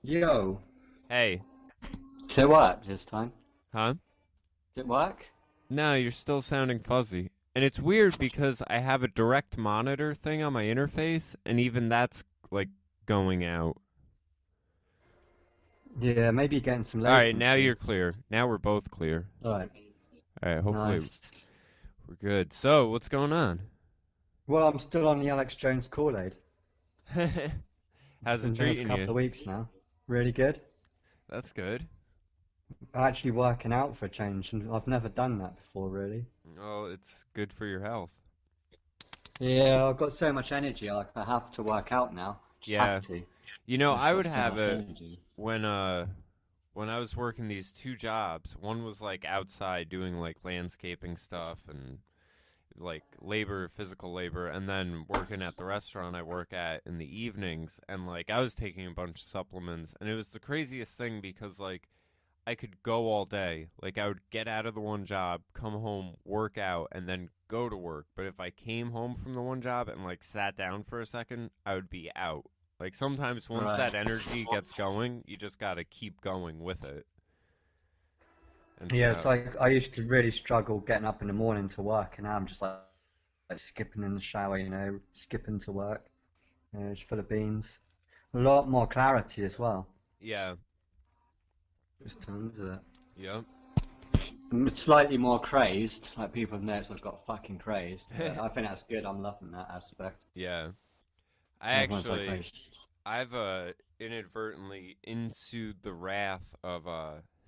Yo, Hey, does it work this time? huh? Does it work? No, you're still sounding fuzzy. And it's weird because I have a direct monitor thing on my interface, and even that's like going out. Yeah, maybe you're getting some All right, now latency. you're clear. Now we're both clear. Alright, All right, hopefully nice. we're good. So, what's going on? Well, I'm still on the Alex Jones Kool-Aid. How's it Been doing it for a treating couple you? of weeks now. Really good. That's good. Actually working out for a change, and I've never done that before, really. Oh, it's good for your health. Yeah, I've got so much energy, I have to work out now. Just have Yeah. to. I've just I got would so have much it energy. when when I was working these two jobs. One was like outside doing like landscaping stuff and like labor, physical labor, and then working at the restaurant I work at in the evenings. And like I was taking a bunch of supplements, and it was the craziest thing because like I could go all day. Like I would get out of the one job, come home, work out, and then go to work. But if I came home from the one job and like sat down for a second, I would be out. Like sometimes once Right. that energy gets going, you just got to keep going with it. And Yeah, it's so, like I used to really struggle getting up in the morning to work, and now I'm just like skipping in the shower, skipping to work. It's full of beans. A lot more clarity as well. yeah, Just tons of it. yep. I'm slightly more crazed, like people have noticed I've got fucking crazed, but I think that's good. I'm loving that aspect. Yeah. Everyone's like, oh, I've inadvertently ensued the wrath of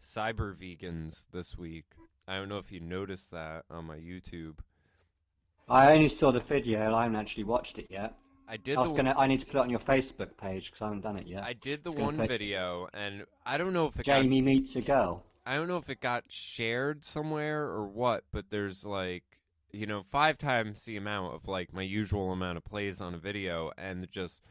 cyber vegans this week. I don't know if you noticed that on my YouTube. I only saw the video. I haven't actually watched it yet. I did the I need to put it on your Facebook page because I haven't done it yet. I did the It's gonna one put video, and I don't know if it got Jamie meets a girl. I don't know if it got shared somewhere or what, but there's like, five times the amount of like my usual amount of plays on a video, and just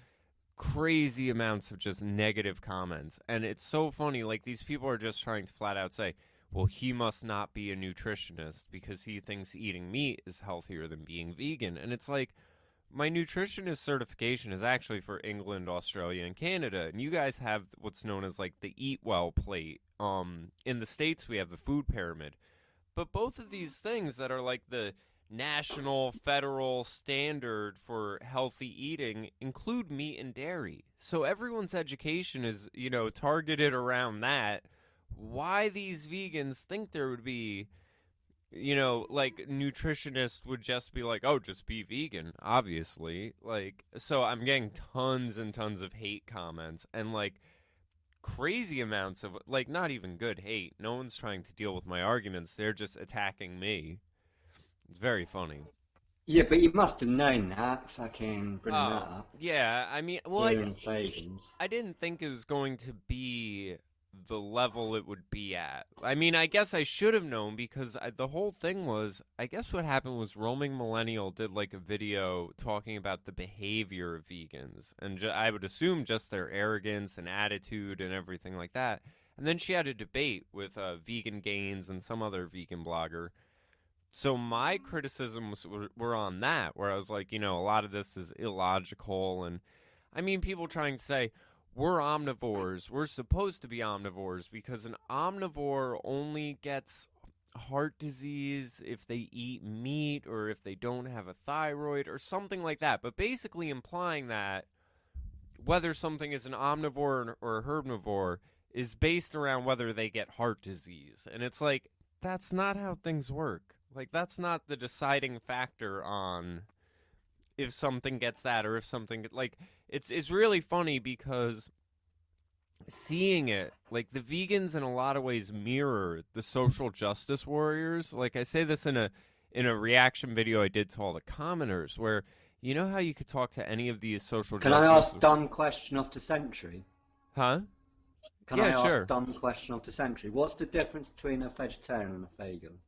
crazy amounts of just negative comments. And it's so funny, like these people are just trying to flat out say, well, he must not be a nutritionist because he thinks eating meat is healthier than being vegan. And it's like, my nutritionist certification is actually for England, Australia, and Canada, and you guys have what's known as like the Eat Well plate. In the States, we have the food pyramid, but both of these things that are like the national, federal standard for healthy eating include meat and dairy. So everyone's education is, targeted around that. Why these vegans think there would be, like nutritionists would just be like, oh, just be vegan, obviously. Like, so I'm getting tons and tons of hate comments and like crazy amounts of like not even good hate. No one's trying to deal with my arguments. They're just attacking me. It's very funny. Yeah, but you must have known that. Fucking bringing that Oh, up. yeah. I mean, well, Doing Fagans. I didn't think it was going to be the level it would be at. I mean, I guess I should have known because the whole thing was, I guess what happened was Roaming Millennial did like a video talking about the behavior of vegans. And I would assume just their arrogance and attitude and everything like that. And then she had a debate with Vegan Gains and some other vegan blogger. So my criticisms were on that, where I was like, a lot of this is illogical. And I mean, people trying to say, we're omnivores. We're supposed to be omnivores because an omnivore only gets heart disease if they eat meat or if they don't have a thyroid or something like that. But basically implying that whether something is an omnivore or a herbivore is based around whether they get heart disease. And it's like, that's not how things work. Like, that's not the deciding factor on if something gets that or if something like it's really funny because seeing it like the vegans in a lot of ways mirror the social justice warriors. Like I say this in a reaction video I did to all the commenters where you know how you could talk to any of these social Can I justice. ask dumb question of the century? Huh? Can I Yeah, ask sure. dumb question of the century? What's the difference between a vegetarian and a vegan?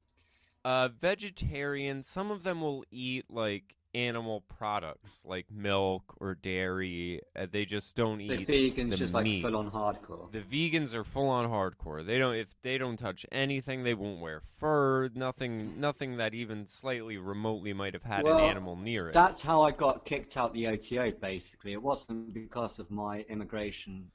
Vegetarian, some of them will eat like animal products like milk or dairy. They just don't The eat vegan's the just like meat. full on hardcore. The vegans are full on hardcore. They don't if they don't touch anything, they won't wear fur, nothing that even slightly remotely might have had an Well, animal near it. that's how I got kicked out the OTO basically. It wasn't because of my immigration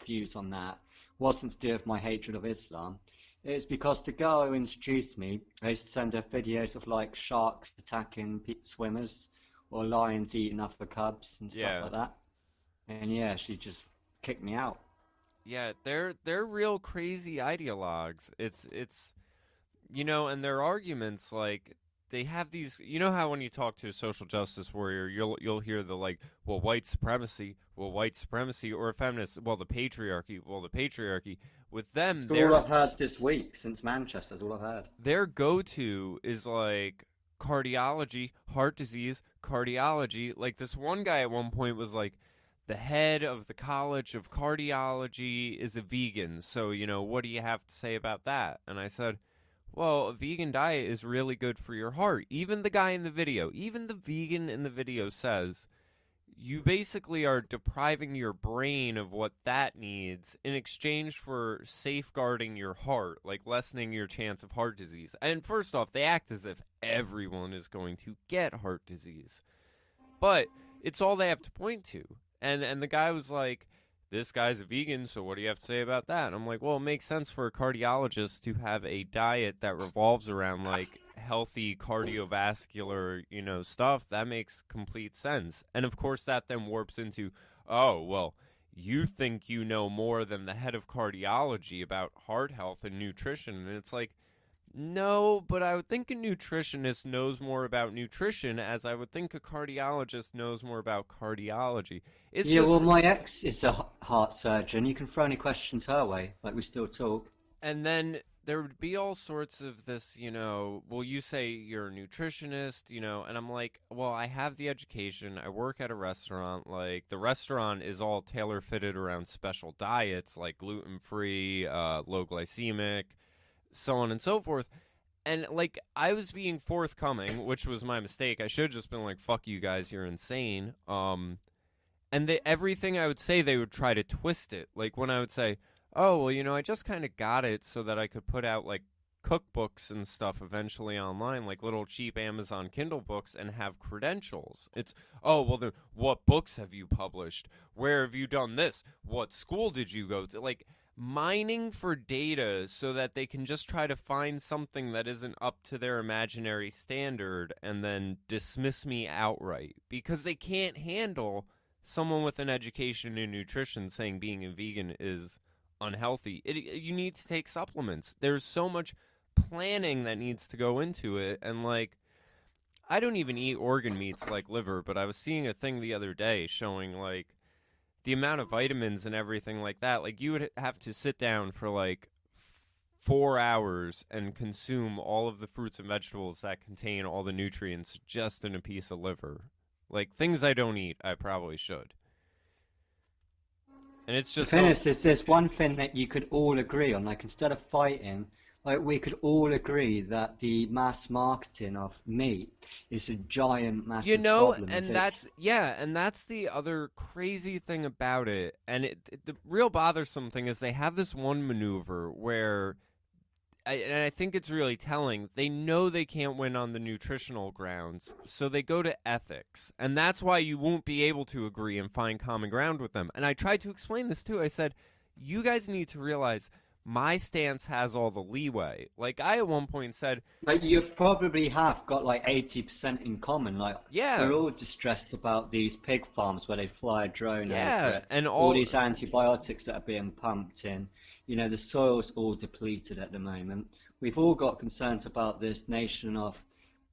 views on that wasn't to do with my hatred of Islam. It's because the girl who introduced me, I used to send her videos of like sharks attacking swimmers or lions eating other cubs and stuff like that. And yeah, she just kicked me out. Yeah, they're real crazy ideologues. It's you know, and their arguments, like, they have these, you know how when you talk to a social justice warrior, you'll hear the like, well, white supremacy, or a feminist, well, the patriarchy. With them, It's all I've heard this week since Manchester. That's all I've heard. Their go-to is like cardiology, heart disease, cardiology. Like, this one guy at one point was like, the head of the College of Cardiology is a vegan, so, you know, what do you have to say about that? And I said, well, a vegan diet is really good for your heart. Even the guy in the video, even the vegan in the video says, you basically are depriving your brain of what that needs in exchange for safeguarding your heart, like lessening your chance of heart disease. And first off, they act as if everyone is going to get heart disease. But it's all they have to point to. And the guy was like, this guy's a vegan, so what do you have to say about that? And I'm like, well, it makes sense for a cardiologist to have a diet that revolves around, like, healthy cardiovascular, you know, stuff. That makes complete sense. And, of course, that then warps into, oh, well, you think you know more than the head of cardiology about heart health and nutrition. And it's like, no, but I would think a nutritionist knows more about nutrition, as I would think a cardiologist knows more about cardiology. It's Yeah, just... well, my ex is a heart surgeon. You can throw any questions her way, like we still talk. And then there would be all sorts of this, you know, well, you say you're a nutritionist, you know, and I'm like, well, I have the education. I work at a restaurant. Like, the restaurant is all tailor-fitted around special diets, like gluten-free, low glycemic, so on and so forth. And, like, I was being forthcoming, which was my mistake. I should have just been like, fuck you guys, you're insane. And everything I would say, they would try to twist it. Like, when I would say, oh, well, you know, I just kind of got it so that I could put out, like, cookbooks and stuff eventually online, like little cheap Amazon Kindle books, and have credentials. It's, oh, well, then what books have you published? Where have you done this? What school did you go to? Like, mining for data so that they can just try to find something that isn't up to their imaginary standard and then dismiss me outright, because they can't handle someone with an education in nutrition saying being a vegan is unhealthy. You need to take supplements. There's so much planning that needs to go into it. And, like, I don't even eat organ meats like liver, but I was seeing a thing the other day showing, like, the amount of vitamins and everything like that. Like, you would have to sit down for, like, 4 hours and consume all of the fruits and vegetables that contain all the nutrients just in a piece of liver. Like, things I don't eat, I probably should. And it's just... The thing is, there's one thing that you could all agree on. Like, instead of fighting, like, we could all agree that the mass marketing of meat is a giant, massive problem. And that's the other crazy thing about it. And the real bothersome thing is they have this one maneuver where, and I think it's really telling, they know they can't win on the nutritional grounds, so they go to ethics. And that's why you won't be able to agree and find common ground with them. And I tried to explain this too. I said, you guys need to realize my stance has all the leeway. Like, I at one point said... Like, you probably have got, like, 80% in common. Like, yeah, we're all distressed about these pig farms where they fly a drone over it. And all these antibiotics that are being pumped in. You know, the soil's all depleted at the moment. We've all got concerns about this nation of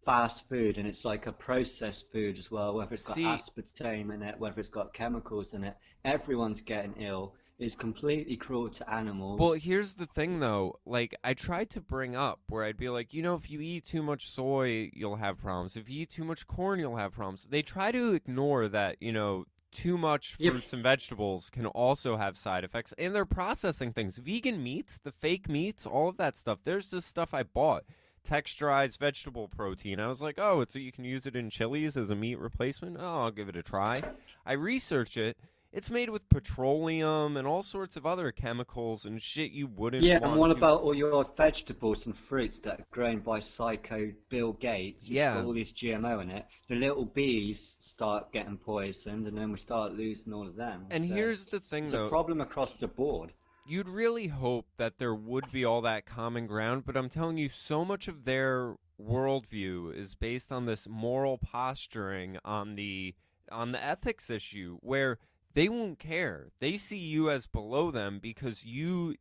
fast food, and it's like a processed food as well, whether it's got aspartame in it, whether it's got chemicals in it. Everyone's getting ill. Is completely cruel to animals. Well, here's the thing, though. Like, I tried to bring up where I'd be like, you know, if you eat too much soy, you'll have problems. If you eat too much corn, you'll have problems. They try to ignore that, you know, too much fruits and vegetables can also have side effects. And they're processing things. Vegan meats, the fake meats, all of that stuff. There's this stuff I bought. Texturized vegetable protein. I was like, oh, you can use it in chilies as a meat replacement? Oh, I'll give it a try. I research it. it's made with petroleum and all sorts of other chemicals and shit you wouldn't Yeah, want and what to. about all your vegetables and fruits that are grown by psycho Bill Gates, who's got Yeah. all these GMO in it? The little bees start getting poisoned, and then we start losing all of them. And So here's the thing, it's a though. problem across the board. You'd really hope that there would be all that common ground, but I'm telling you, so much of their worldview is based on this moral posturing on the ethics issue, where they won't care. They see you as below them because you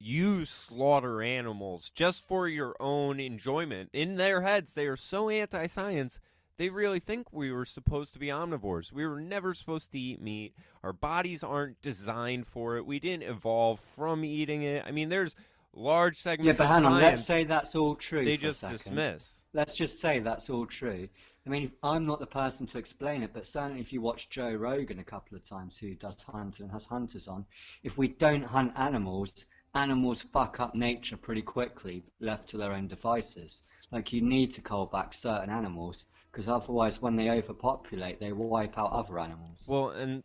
slaughter animals just for your own enjoyment. In their heads, they are so anti-science. They really think we were supposed to be omnivores. We were never supposed to eat meat. Our bodies aren't designed for it. We didn't evolve from eating it. I mean, there's large Yeah, segments but of hang on, let's science say that's all true they for a just second. dismiss. Let's just say that's all true. I mean, I'm not the person to explain it, but certainly if you watch Joe Rogan a couple of times, who does hunting and has hunters on, if we don't hunt animals, animals fuck up nature pretty quickly, left to their own devices. Like, you need to cull back certain animals, because otherwise when they overpopulate, they wipe out other animals. Well, and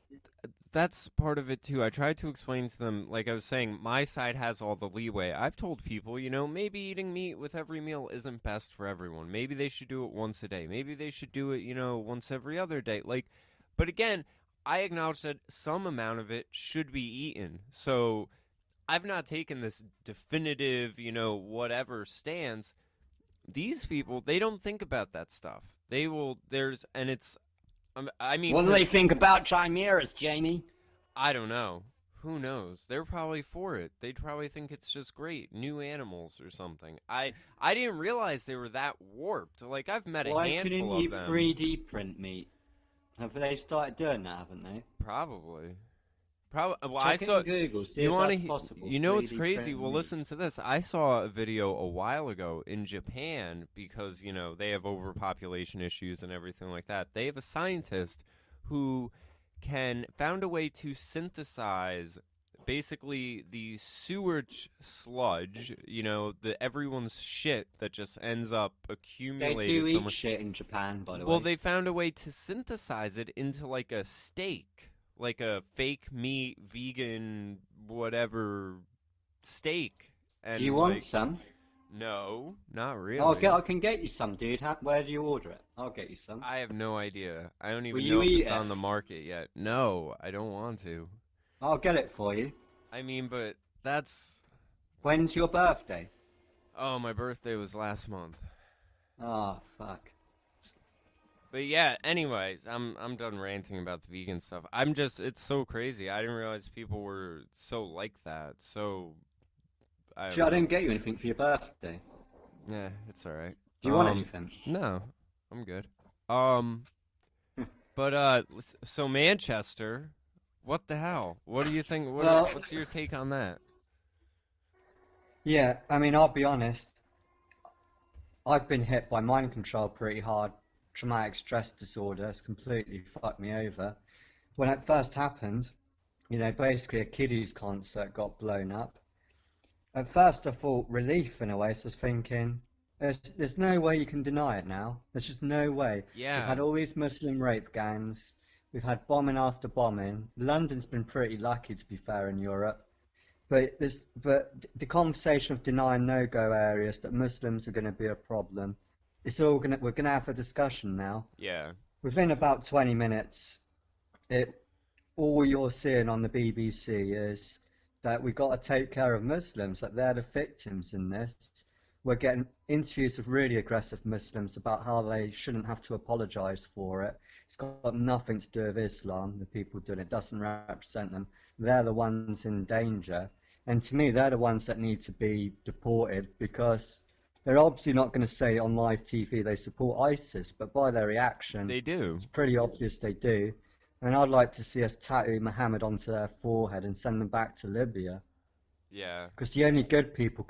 that's part of it too. I tried to explain to them, like I was saying, my side has all the leeway. I've told people, maybe eating meat with every meal isn't best for everyone. Maybe they should do it once a day. Maybe they should do it, once every other day. But again, I acknowledge that some amount of it should be eaten. So I've not taken this definitive, whatever stance. These people, they don't think about that stuff. They will, and it's, I mean, what do they think about chimeras, Jamie? I don't know. Who knows? They're probably for it. They'd probably think it's just great. New animals or something. I didn't realize they were that warped. Like, I've met a Why handful couldn't of you them. 3D print meat? Have they started doing that, haven't they? Probably. Well, Check it in Google, see if that's possible. You know what's 3D crazy? print Well, meat. listen to this. I saw a video a while ago in Japan because, they have overpopulation issues and everything like that. They have a scientist who found a way to synthesize basically the sewage sludge, everyone's shit that just ends up They accumulated do eat somewhere. shit in Japan, by the Well, way. they found a way to synthesize it into like a steak, like a fake meat, vegan, whatever steak. And Do you want some? No, not really. I can get you some, dude. Where do you order it? I'll get you some. I have no idea. I don't Will even you know if eat it's it? on the market yet. No, I don't want to. I'll get it for you. I mean, but that's... When's your birthday? Oh, my birthday was last month. Oh, fuck. But yeah, anyways, I'm done ranting about the vegan stuff. It's so crazy. I didn't realize people were so like that. So... I didn't get you anything for your birthday. Yeah, it's alright. Do you want anything? No, I'm good. So Manchester, what the hell? What do you think? What's your take on that? Yeah, I mean, I'll be honest. I've been hit by mind control pretty hard. Traumatic stress disorder has completely fucked me over. When it first happened, basically a kiddies concert got blown up. At first I thought relief in a way, so I was thinking, there's no way you can deny it now. There's just no way. Yeah. We've had all these Muslim rape gangs. We've had bombing after bombing. London's been pretty lucky, to be fair, in Europe. But the conversation of denying no-go areas, that Muslims are going to be a problem, we're going to have a discussion now. Yeah. Within about 20 minutes, all you're seeing on the BBC is that we've got to take care of Muslims, that they're the victims in this. We're getting interviews of really aggressive Muslims about how they shouldn't have to apologise for it. It's got nothing to do with Islam, the people doing it. Doesn't represent them. They're the ones in danger. And to me, they're the ones that need to be deported, because they're obviously not going to say on live TV they support ISIS, but by their reaction, They do. it's pretty obvious they do. And I'd like to see us tattoo Muhammad onto their forehead and send them back to Libya. Yeah. Because the only good people...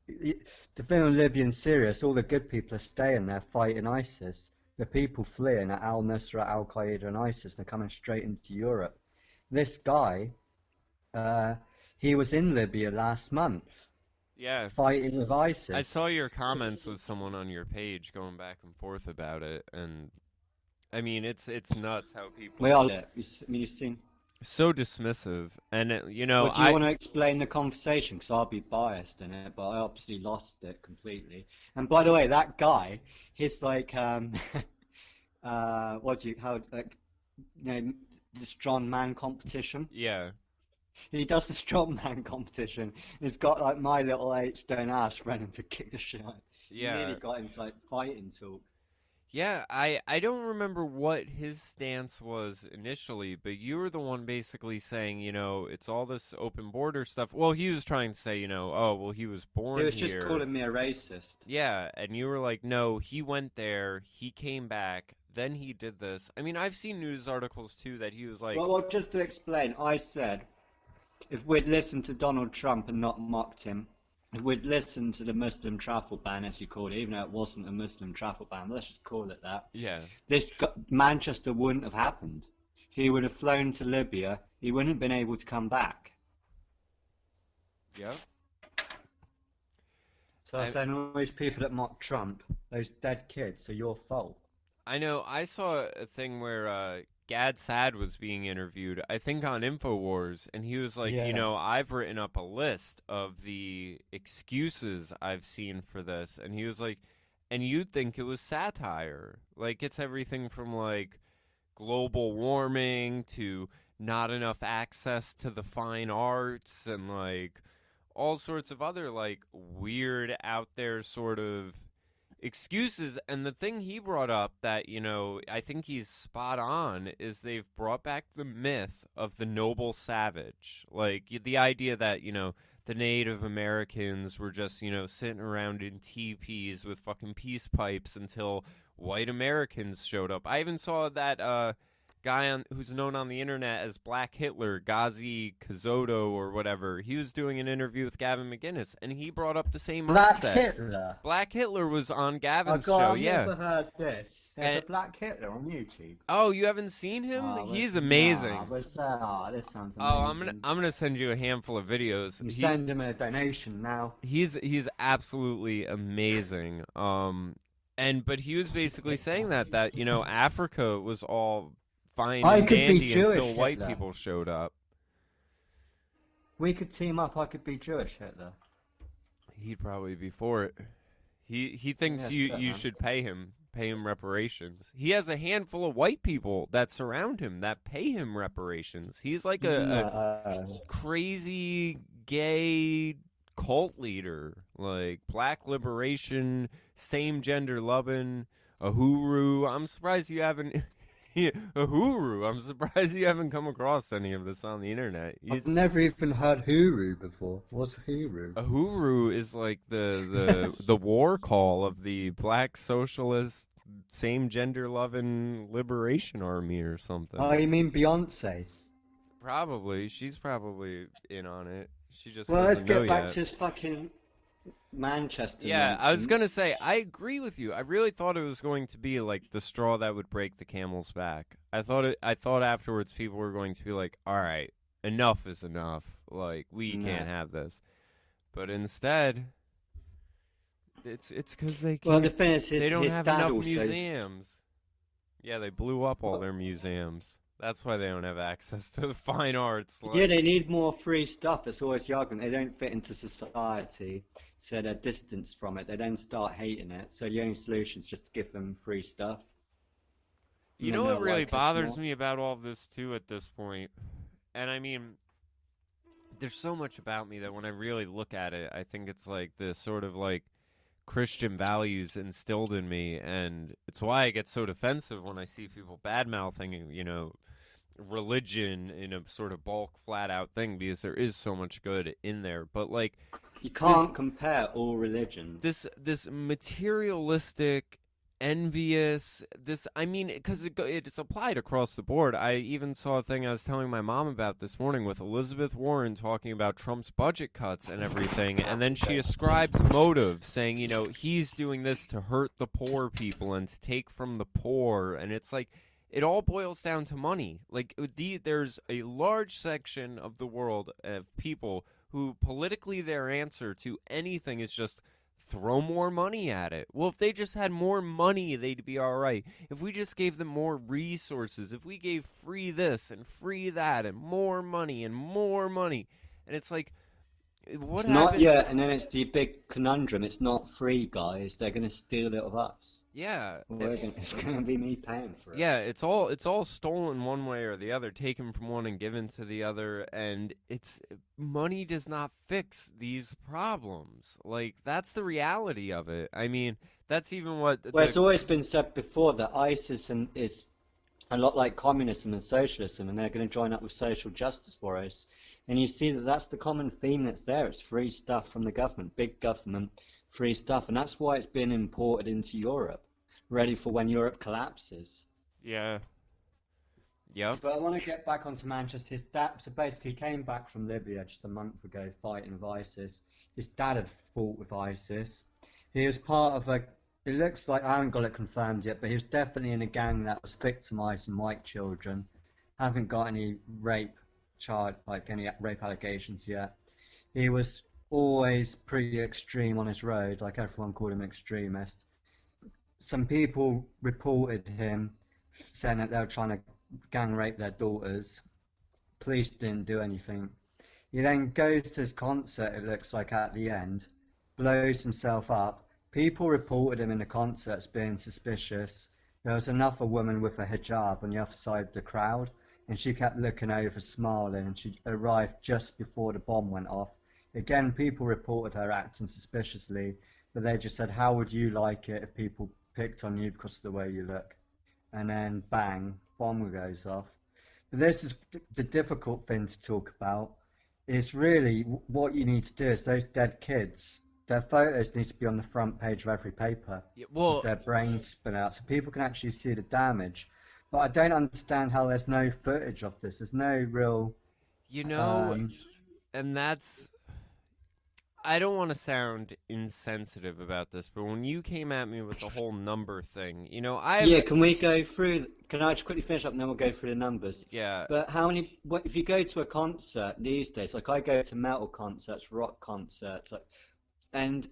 The thing with Libya and Syria is all the good people are staying there fighting ISIS. The people fleeing at al-Nusra, al-Qaeda and ISIS, they're coming straight into Europe. This guy, he was in Libya last month. Yeah. Fighting with ISIS. I saw your comments with someone on your page going back and forth about it, and I mean, it's nuts how people... We are lit. You've seen... so dismissive. And Well, do you want to explain the conversation? Because I'll be biased in it, but I obviously lost it completely. And by the way, that guy, he's like, what do you, how, like, the strong man competition. yeah, He does the strongman competition. He's got like my little 8 stone ass running to kick the shit out. He nearly yeah. got into like fighting talk. Yeah, I don't remember what his stance was initially, but you were the one basically saying, it's all this open border stuff. Well, he was trying to say, oh, well, he was born He was here. just calling me a racist. Yeah, and you were like, no, he went there, he came back, then he did this. I mean, I've seen news articles too that he was like, Well, just to explain, I said if we'd listened to Donald Trump and not mocked him, if we'd listened to the Muslim travel ban, as you called it, even though it wasn't a Muslim travel ban, let's just call it that. yeah, Manchester wouldn't have happened. He would have flown to Libya. He wouldn't have been able to come back. yeah. So I said, all these people that mock Trump, those dead kids, are your fault. I know. I saw a thing where Gad Sad was being interviewed, I think on InfoWars, and he was like, Yeah. I've written up a list of the excuses I've seen for this, and he was like, and you'd think it was satire. Like, it's everything from, like, global warming to not enough access to the fine arts and, like, all sorts of other, like, weird out there sort of excuses. And the thing he brought up that, I think he's spot on is they've brought back the myth of the noble savage. Like, the idea that, the Native Americans were just, sitting around in teepees with fucking peace pipes until white Americans showed up. I even saw that guy who's known on the internet as Black Hitler, Ghazi Kazoto or whatever. He was doing an interview with Gavin McInnes, and he brought up the same Black mindset. Hitler? Black Hitler was on Oh Gavin's God, show, I've yeah. never heard this. There's And- a Black Hitler on YouTube. Oh, you haven't seen him? Oh, He's but- amazing. Nah, but, this sounds amazing. Oh, I'm gonna send you a handful of videos. You send him a donation now. He's absolutely amazing. But he was basically saying that Africa was all fine I and could be dandy Jewish, until white Hitler. people showed up. We could team up. I could be Jewish, Hitler. He'd probably be for it. He thinks Yeah, you man. should pay him reparations. He has a handful of white people that surround him that pay him reparations. He's like a crazy gay cult leader, like black liberation, same gender loving, a hooroo. I'm surprised you haven't a hooroo. I'm surprised you haven't come across any of this on the internet. I've never even heard hooroo before. What's hooroo? A hooroo is like the war call of the black socialist, same gender loving liberation army or something. Oh, you mean Beyonce? Probably. She's probably in on it. She just Well, let's doesn't know get back yet. to this fucking Manchester Yeah, I was nonsense. gonna say I agree with you. I really thought it was going to be like the straw that would break the camel's back. I thought afterwards people were going to be like, "All right, enough is enough. Like we can't have this." But instead, it's because they can't. Well, the thing is, They don't his have dad enough also... museums. Yeah, they blew up all their museums. That's why they don't have access to the fine arts. Like... Yeah, they need more free stuff. That's always the argument. They don't fit into society, so they're distanced from it. They don't start hating it. So the only solution is just to give them free stuff. You know what really bothers me about all of this, too, at this point? And I mean, there's so much about me that when I really look at it, I think it's like this sort of like Christian values instilled in me. And it's why I get so defensive when I see people bad-mouthing, religion in a sort of bulk, flat-out thing, because there is so much good in there. But, like... You can't compare all religions. This materialistic... envious, because it's applied across the board. I even saw a thing I was telling my mom about this morning with Elizabeth Warren talking about Trump's budget cuts and everything, and then she ascribes motive, saying, he's doing this to hurt the poor people and to take from the poor, and it's like, it all boils down to money. Like, there's a large section of the world of people who politically their answer to anything is just throw more money at it. Well, if they just had more money, they'd be all right. If we just gave them more resources, if we gave free this and free that and more money, and it's like, what It's not happened? yet, and then it's the big conundrum. It's not free, guys. They're going to steal it of us. Yeah, It's going to be me paying for it. yeah, it's all stolen one way or the other, taken from one and given to the other, and it's money does not fix these problems. Like, that's the reality of it. I mean, that's even what Well, it's always been said before that is a lot like communism and socialism, and they're going to join up with social justice warriors. And you see that that's the common theme that's there. It's free stuff from the government, big government, free stuff, and that's why it's been imported into Europe, ready for when Europe collapses. yeah, yep, But I want to get back onto Manchester. His dad, so basically, he came back from Libya just a month ago, fighting with ISIS. His dad had fought with ISIS. He was part of a. It looks like I haven't got it confirmed yet, but he was definitely in a gang that was victimizing white children. Haven't got any any rape allegations yet. He was always pretty extreme on his road, like everyone called him an extremist. Some people reported him saying that they were trying to gang rape their daughters. Police didn't do anything. He then goes to his concert, it looks like at the end, blows himself up. People reported him in the concert as being suspicious. There was another woman with a hijab on the other side of the crowd, and she kept looking over, smiling, and she arrived just before the bomb went off. Again, people reported her acting suspiciously, but they just said, how would you like it if people picked on you because of the way you look? And then, bang, bomb goes off. But this is the difficult thing to talk about, is really what you need to do is those dead kids, their photos need to be on the front page of every paper well, with their brains split out so people can actually see the damage. But I don't understand how there's no footage of this. There's no real. you know, and that's. I don't want to sound insensitive about this, but when you came at me with the whole number thing, Yeah, can we go through? Can I just quickly finish up and then we'll go through the numbers? yeah, But if you go to a concert these days, like I go to metal concerts, rock concerts, and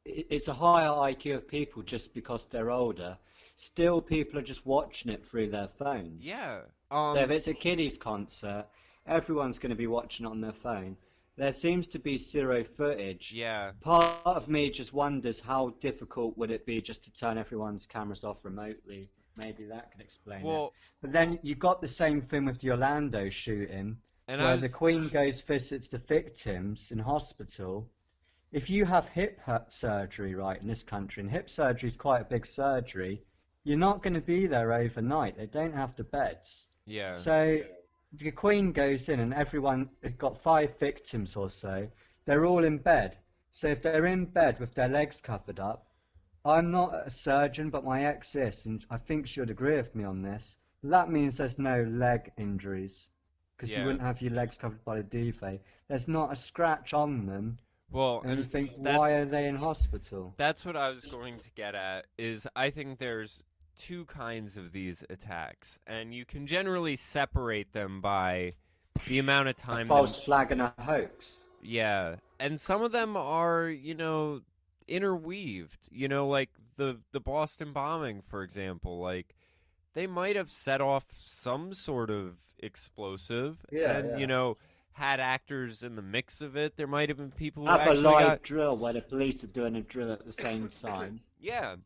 it's a higher IQ of people just because they're older. Still, people are just watching it through their phones. yeah, So if it's a kiddies concert, everyone's going to be watching it on their phone. There seems to be zero footage. yeah, Part of me just wonders how difficult would it be just to turn everyone's cameras off remotely. Maybe that could explain it. well, But then you got the same thing with the Orlando shooting, and where the Queen goes visits the victims in hospital. If you have hip surgery, right, in this country, and hip surgery is quite a big surgery, you're not going to be there overnight. They don't have the beds. yeah, So the Queen goes in and everyone has got 5 victims or so. They're all in bed. So if they're in bed with their legs covered up, I'm not a surgeon, but my ex is, and I think she would agree with me on this. That means there's no leg injuries, because you yeah. wouldn't have your legs covered by the duvet. There's not a scratch on them, Well, and you think, that's why are they in hospital? that's what I was going to get at. Is I think there's two kinds of these attacks, and you can generally separate them by the amount of A time. false flag and a hoax. Yeah, and some of them are, interweaved. Like the Boston bombing, for example. Like they might have set off some sort of explosive, Yeah, and yeah. had actors in the mix of it. There might have been people who Have a actually live got. drill where the police are doing a drill at the same time. Yeah,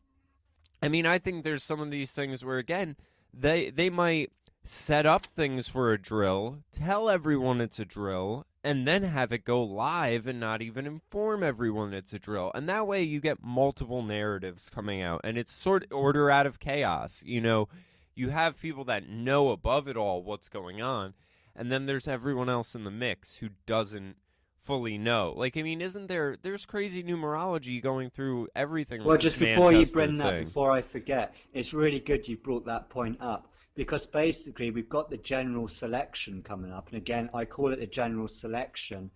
I mean, I think there's some of these things where, again, they might set up things for a drill, tell everyone it's a drill, and then have it go live and not even inform everyone it's a drill. And that way you get multiple narratives coming out, and it's sort of order out of chaos. You have people that know above it all what's going on, and then there's everyone else in the mix who doesn't fully know. Like, I mean, there's crazy numerology going through everything Well, with just this before you Manchester bring that, thing. before I forget, it's really good you brought that point up because basically we've got the general selection coming up. And again, I call it the general selection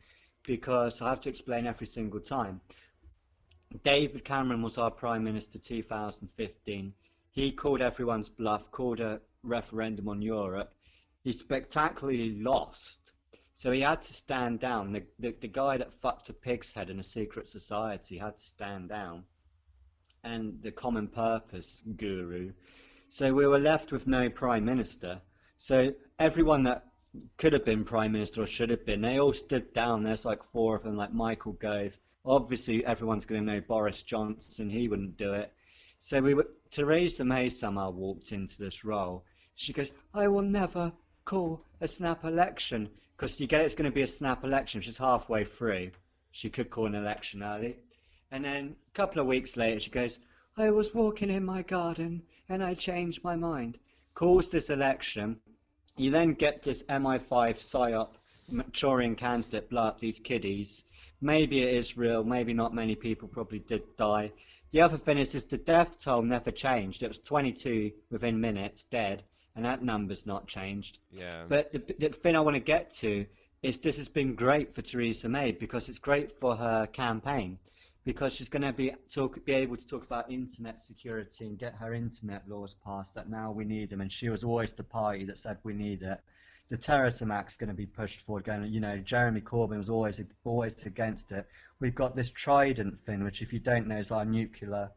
because I have to explain every single time. David Cameron was our Prime Minister 2015. He called everyone's bluff, called a referendum on Europe. He spectacularly lost. So he had to stand down. The guy that fucked a pig's head in a secret society had to stand down, and the common purpose guru. So we were left with no prime minister. So everyone that could have been prime minister or should have been, they all stood down. There's like four of them, like Michael Gove. Obviously, everyone's going to know Boris Johnson. He wouldn't do it. So Theresa May somehow walked into this role. She goes, I will never call a snap election, because you get it's going to be a snap election. She's halfway through. She could call an election early. And then a couple of weeks later, she goes, I was walking in my garden and I changed my mind. Calls this election. You then get this MI5 PSYOP Manchurian candidate blow up these kiddies. Maybe it is real, maybe not many people probably did die. The other thing is the death toll never changed. It was 22 within minutes dead, and that number's not changed. Yeah. But the thing I want to get to is this has been great for Theresa May, because it's great for her campaign, because she's going to be able to talk about internet security and get her internet laws passed, that now we need them, and she was always the party that said we need it. The Terrorism Act's going to be pushed forward, going, you know, Jeremy Corbyn was always against it. We've got this Trident thing, which, if you don't know, is our nuclear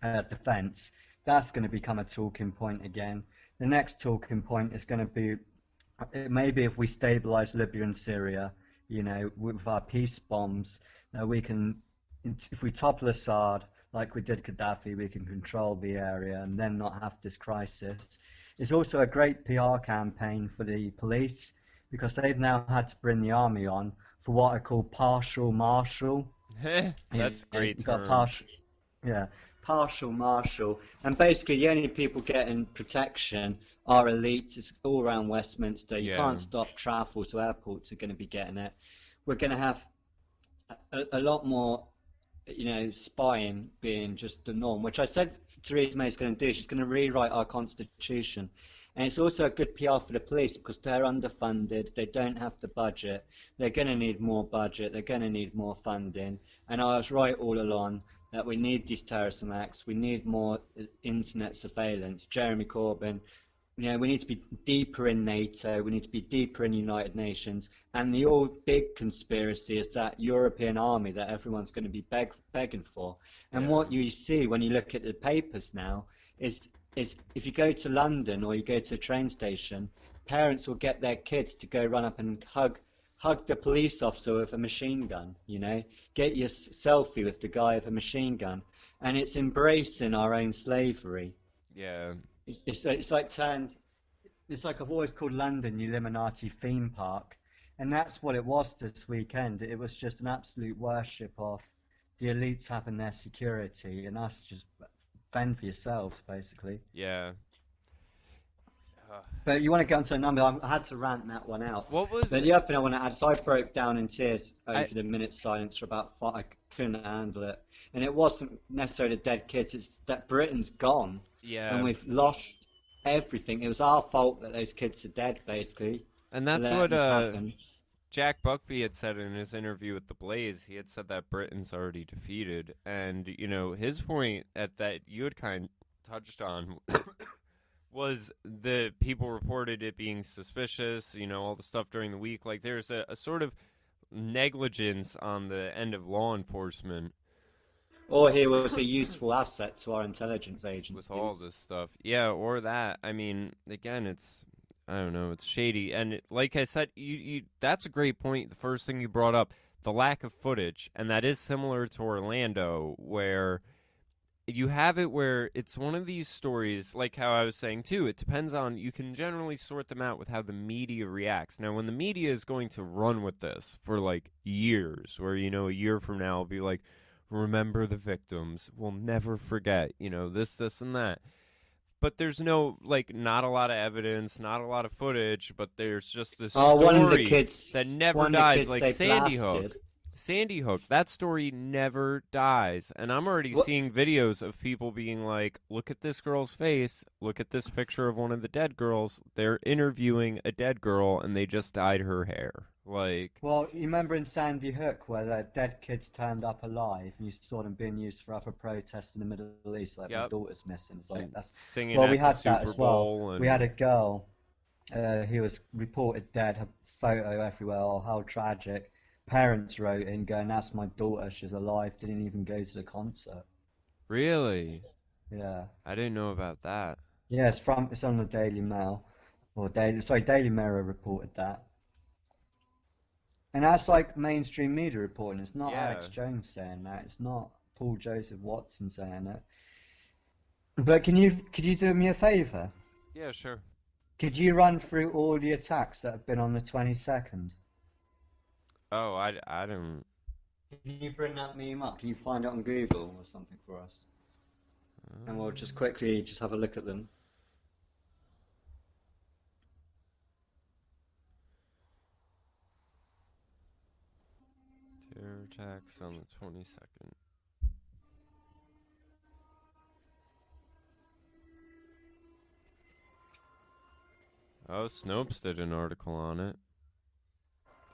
defence. That's going to become a talking point again. The next talking point is going to be maybe if we stabilise Libya and Syria, you know, with our peace bombs, we can, if we topple Assad like we did Gaddafi, we can control the area and then not have this crisis. It's also a great PR campaign for the police, because they've now had to bring the army on for what I call partial martial. That's great term. Partial martial. And basically the only people getting protection are elites. It's all around Westminster. You can't stop travel, so airports are going to be getting it. We're going to have a lot more, you know, spying being just the norm, which I said Theresa May is going to do. She's going to rewrite our constitution. And it's also a good PR for the police, because they're underfunded, they don't have the budget, they're going to need more budget, they're going to need more funding. And I was right all along that we need these terrorism acts, we need more internet surveillance. Jeremy Corbyn, you know, we need to be deeper in NATO, we need to be deeper in United Nations, and the all big conspiracy is that European army that everyone's going to be begging for. And what you see when you look at the papers now is if you go to London or you go to a train station, parents will get their kids to go run up and hug the police officer with a machine gun, you know, get your selfie with the guy with a machine gun, and it's embracing our own slavery. Yeah. It's like I've always called London the Illuminati theme park, and that's what it was this weekend. It was just an absolute worship of the elites having their security and us just fend for yourselves, basically. Yeah. But you want to get onto a number? I had to rant that one out. What was? But the other thing I want to add, so I broke down in tears over the minute silence for about 5. I couldn't handle it, and it wasn't necessarily the dead kids. It's that Britain's gone. Yeah. And we've lost everything. It was our fault that those kids are dead, basically. And that's what Jack Buckby had said in his interview with The Blaze. He had said that Britain's already defeated. And, you know, his point at that you had kind of touched on was the people reported it being suspicious, you know, all the stuff during the week. Like, there's a sort of negligence on the end of law enforcement. Or he was a useful asset to our intelligence agencies. With all this stuff. Yeah, or that. I mean, again, it's, I don't know, it's shady. And like I said, you that's a great point. The first thing you brought up, the lack of footage. And that is similar to Orlando, where you have it where it's one of these stories, like how I was saying too, it depends on, you can generally sort them out with how the media reacts. Now, when the media is going to run with this for like years, where, you know, a year from now, it'll be like, remember the victims, we'll never forget, you know, this, and that. But there's no, like, not a lot of evidence, not a lot of footage, but there's just this story one of the kids, that never dies, like Sandy Hook. Sandy Hook, that story never dies. And I'm already seeing videos of people being like, look at this girl's face, look at this picture of one of the dead girls. They're interviewing a dead girl, and they just dyed her hair. Like, well, you remember in Sandy Hook where the dead kids turned up alive and you saw them being used for other protests in the Middle East, like my daughter's missing. It's like, that's singing we had Super that as well. Bowl and... We had a girl He was reported dead, a photo everywhere. Oh, how tragic. Parents wrote in going, "That's my daughter, she's alive, didn't even go to the concert." Really? Yeah. I didn't know about that. Yeah, it's on the Daily Mail. Daily Mirror reported that. And that's like mainstream media reporting. It's not Yeah. Alex Jones saying that. It's not Paul Joseph Watson saying it. But could you do me a favor? Yeah, sure. Could you run through all the attacks that have been on the 22nd? Oh, I don't. Can you bring that meme up? Can you find it on Google or something for us? And we'll just Um, quickly just have a look at them. terror attacks on the 22nd. Oh, Snopes did an article on it.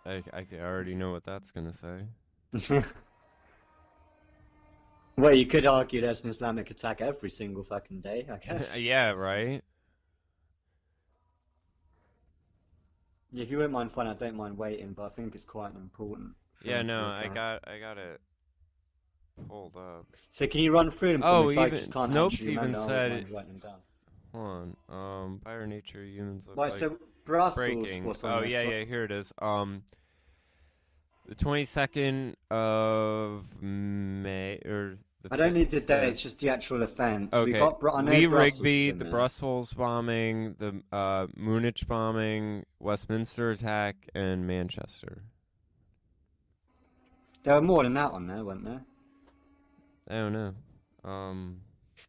I already know what that's gonna say. Well, you could argue there's an Islamic attack every single fucking day, I guess. Yeah, right? If you wouldn't mind finding, I don't mind waiting, but I think it's quite an important Yeah, thing to no, look at. I got it pulled up. So can you run through them for me? Oh, 'Cause I even just can't Snopes actually even remember. I wouldn't said, mind writing them down. hold on. By our nature, humans look Right, like so Brussels breaking. was Oh, on yeah, the yeah, here it is. The 22nd of May, or the I don't need the 5th. dates, just the actual events. We Okay. got, I know Lee Brussels Rigby, was in the there. Brussels bombing, the Munich bombing, Westminster attack, and Manchester. There were more than that on there, weren't there? I don't know.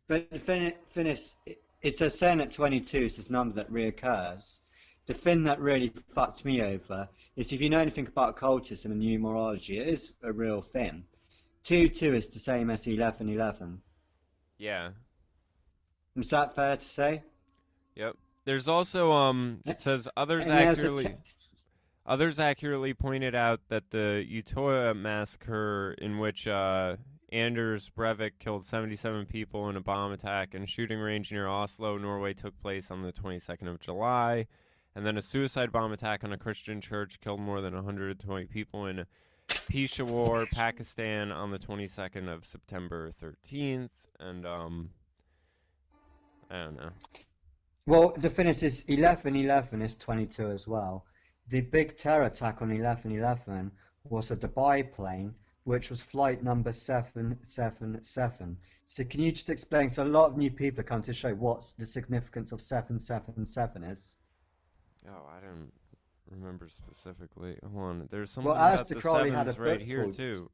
But the thing is, it says saying at 22 is this number that reoccurs. The thing that really fucked me over is if you know anything about occultism and numerology, it is a real thing. 2-2 is the same as 11-11. Yeah. Is that fair to say? Yep. There's also it says And there's a others accurately pointed out that the Utøya massacre, in which Anders Breivik killed 77 people in a bomb attack and shooting range near Oslo, Norway, took place on the 22nd of July. And then a suicide bomb attack on a Christian church killed more than 120 people in Peshawar, Pakistan on the 22nd of September 13th. And, I don't know. Well, the thing is 11-11 is 22 as well. The big terror attack on 11-11 was a Dubai plane, which was flight number 777. So can you just explain? So a lot of new people come to show what's the significance of 777 is. Oh, I don't remember specifically. Hold on. There's something Well, about Alistair the Crowley had a sevens right book here, called too.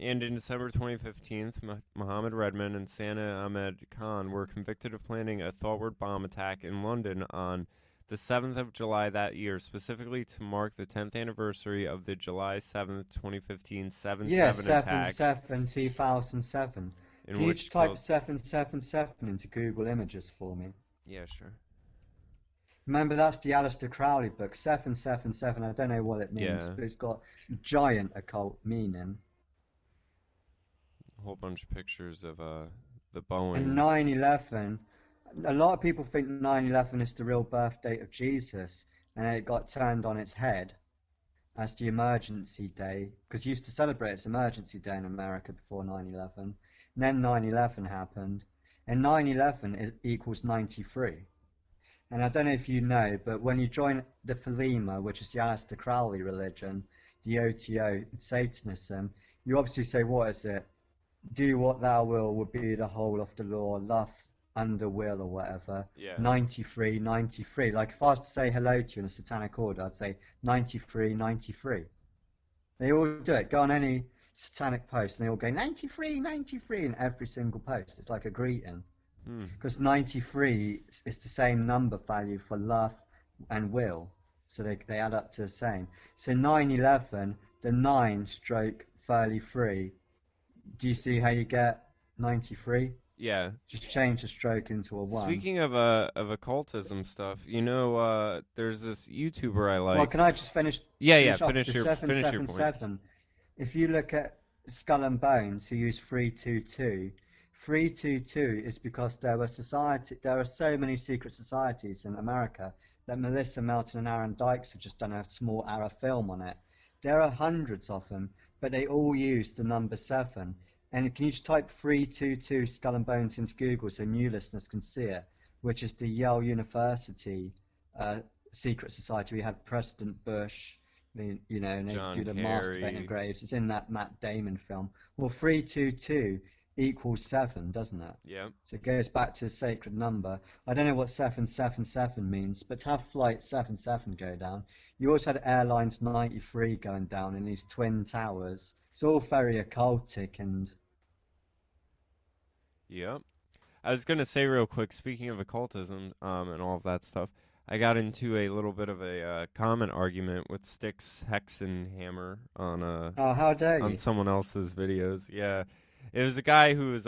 And in December 2015, Mohammed Redman and Sana Ahmed Khan were convicted of planning a thoughtward bomb attack in London on the 7th of July that year, specifically to mark the 10th anniversary of the July 7th, 2015 Yeah, 7/7 attacks. 7-7, 2007. In Can you which just type close... 777 into Google Images for me? Yeah, sure. Remember, that's the Alistair Crowley book, 777. I don't know what it means, Yeah. but it's got giant occult meaning. A whole bunch of pictures of the And Boeing. 9/11, a lot of people think 9/11 is the real birth date of Jesus, and it got turned on its head as the emergency day, because you used to celebrate its emergency day in America before 9/11. And then 9/11 happened, and 9/11 equals 93. And I don't know if you know, but when you join the Thelema, which is the Aleister Crowley religion, the OTO, Satanism, you obviously say, what is it? Do what thou will would be the whole of the law, love under will or whatever. Yeah. 93, 93. Like if I was to say hello to you in a satanic order, I'd say 93, 93. They all do it. Go on any satanic post and they all go 93, 93 in every single post. It's like a greeting. Because 93 is the same number value for love and will, so they add up to the same. So 9/11, the 9 stroke 33. Do you see how you get 93? Yeah. Just change the stroke into a 1. Speaking of occultism stuff, there's this YouTuber I like. Well, can I just finish? Finish the your point. 777. If you look at Skull and Bones, who use 322. 322 is because there are so many secret societies in America that Melissa Melton and Aaron Dykes have just done a small hour film on it. There are hundreds of them, but they all use the number 7. And can you just type 322 Skull and Bones into Google so new listeners can see it, which is the Yale University secret society. We had President Bush, and they John do the Kerry. masturbating graves. It's in that Matt Damon film. Well, 322 equals 7, doesn't it? Yeah. So it goes back to the sacred number. I don't know what 777 means, but to have Flight 77 go down, you also had Airlines 93 going down in these twin towers. It's all very occultic and... Yep. I was going to say real quick, speaking of occultism and all of that stuff, I got into a little bit of a comment argument with Styx Hexenhammer on how dare you? on someone else's videos. Yeah. It was a guy who was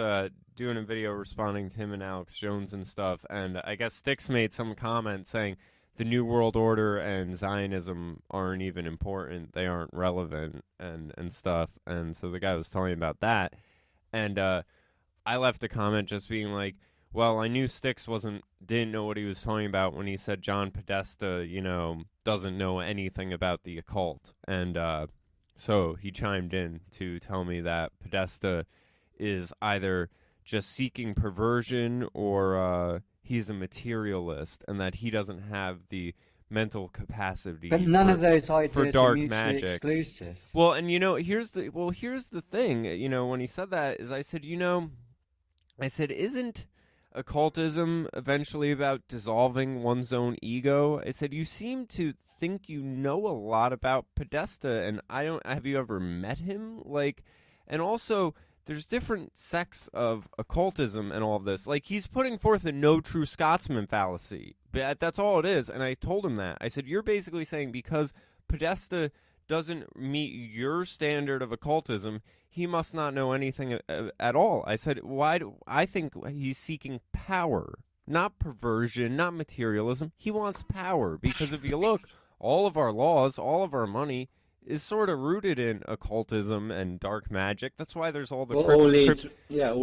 doing a video responding to him and Alex Jones and stuff, and I guess Styx made some comment saying the New World Order and Zionism aren't even important, they aren't relevant and stuff, and so the guy was talking about that, and I left a comment just being like, well, I knew Styx didn't know what he was talking about when he said John Podesta, doesn't know anything about the occult, and so he chimed in to tell me that Podesta is either just seeking perversion or he's a materialist, and that he doesn't have the mental capacity but none of those for ideas dark are mutually magic. exclusive. Well, and here's the thing, when he said that is I said, isn't occultism eventually about dissolving one's own ego? I said, you seem to think you know a lot about Podesta, and have you ever met him? And also, there's different sects of occultism and all of this. He's putting forth a no true Scotsman fallacy. But that's all it is. And I told him that. I said, you're basically saying because Podesta doesn't meet your standard of occultism, he must not know anything at all. I said, I think he's seeking power, not perversion, not materialism. He wants power. Because if you look, all of our laws, all of our money is sort of rooted in occultism and dark magic. That's why there's all the all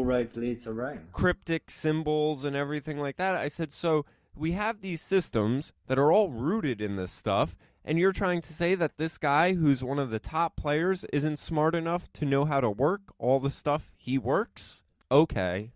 roads lead to Rome. Cryptic symbols and everything like that. I said, so we have these systems that are all rooted in this stuff, and you're trying to say that this guy who's one of the top players isn't smart enough to know how to work all the stuff he works? Okay.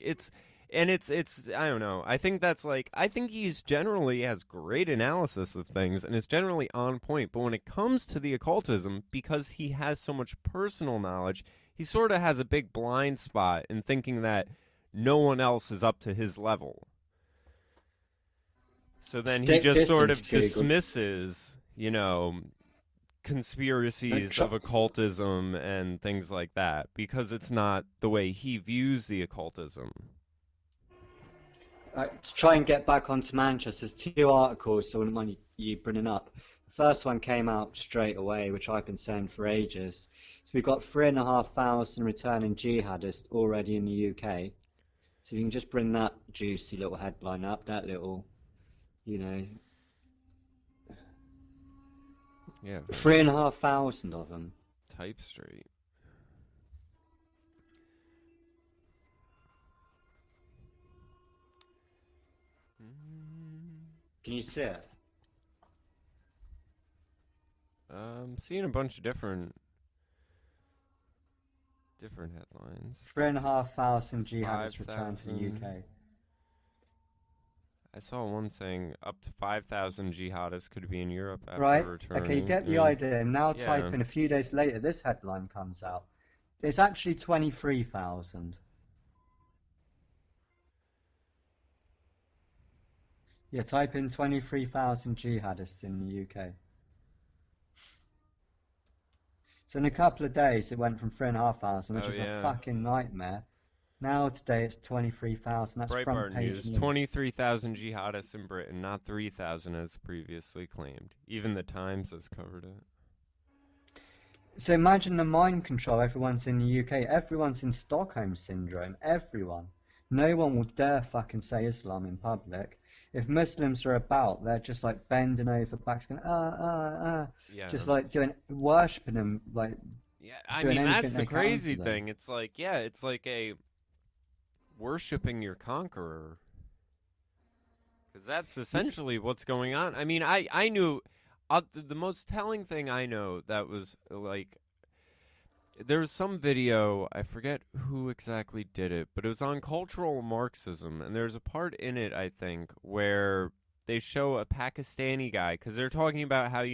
It's I don't know. I think I think he's generally has great analysis of things and is generally on point. But when it comes to the occultism, because he has so much personal knowledge, he sort of has a big blind spot in thinking that no one else is up to his level. So then he just sort of dismisses, conspiracies of occultism and things like that because it's not the way he views the occultism. To try and get back onto Manchester, there's 2 articles, so I wouldn't mind you bringing up. The first one came out straight away, which I've been saying for ages. So we've got 3,500 returning jihadists already in the UK. So you can just bring that juicy little headline up, that little, Yeah. 3,500 of them. Type straight. Can you see it? I'm seeing a bunch of different headlines. 3,500 jihadists return to the UK. I saw one saying up to 5,000 jihadists could be in Europe after returning. Okay, you get the idea. Now type in a few days later, this headline comes out. It's actually 23,000. Yeah, type in 23,000 jihadists in the UK. So in a couple of days, it went from 3,500, which is a fucking nightmare. Now today it's 23,000. That's front page news. 23,000 jihadists in Britain, not 3,000 as previously claimed. Even the Times has covered it. So imagine the mind control. Everyone's in the UK. Everyone's in Stockholm Syndrome. Everyone. No one will dare fucking say Islam in public. If Muslims are about, they're just like bending over backs, going just like worshipping them, like. Yeah, I mean that's the crazy thing. It's like it's like a worshipping your conqueror. Because that's essentially what's going on. I mean, I knew the most telling thing I know that was like there's some video, I forget who exactly did it, but it was on cultural Marxism, and there's a part in it, I think, where they show a Pakistani guy, because they're talking about how,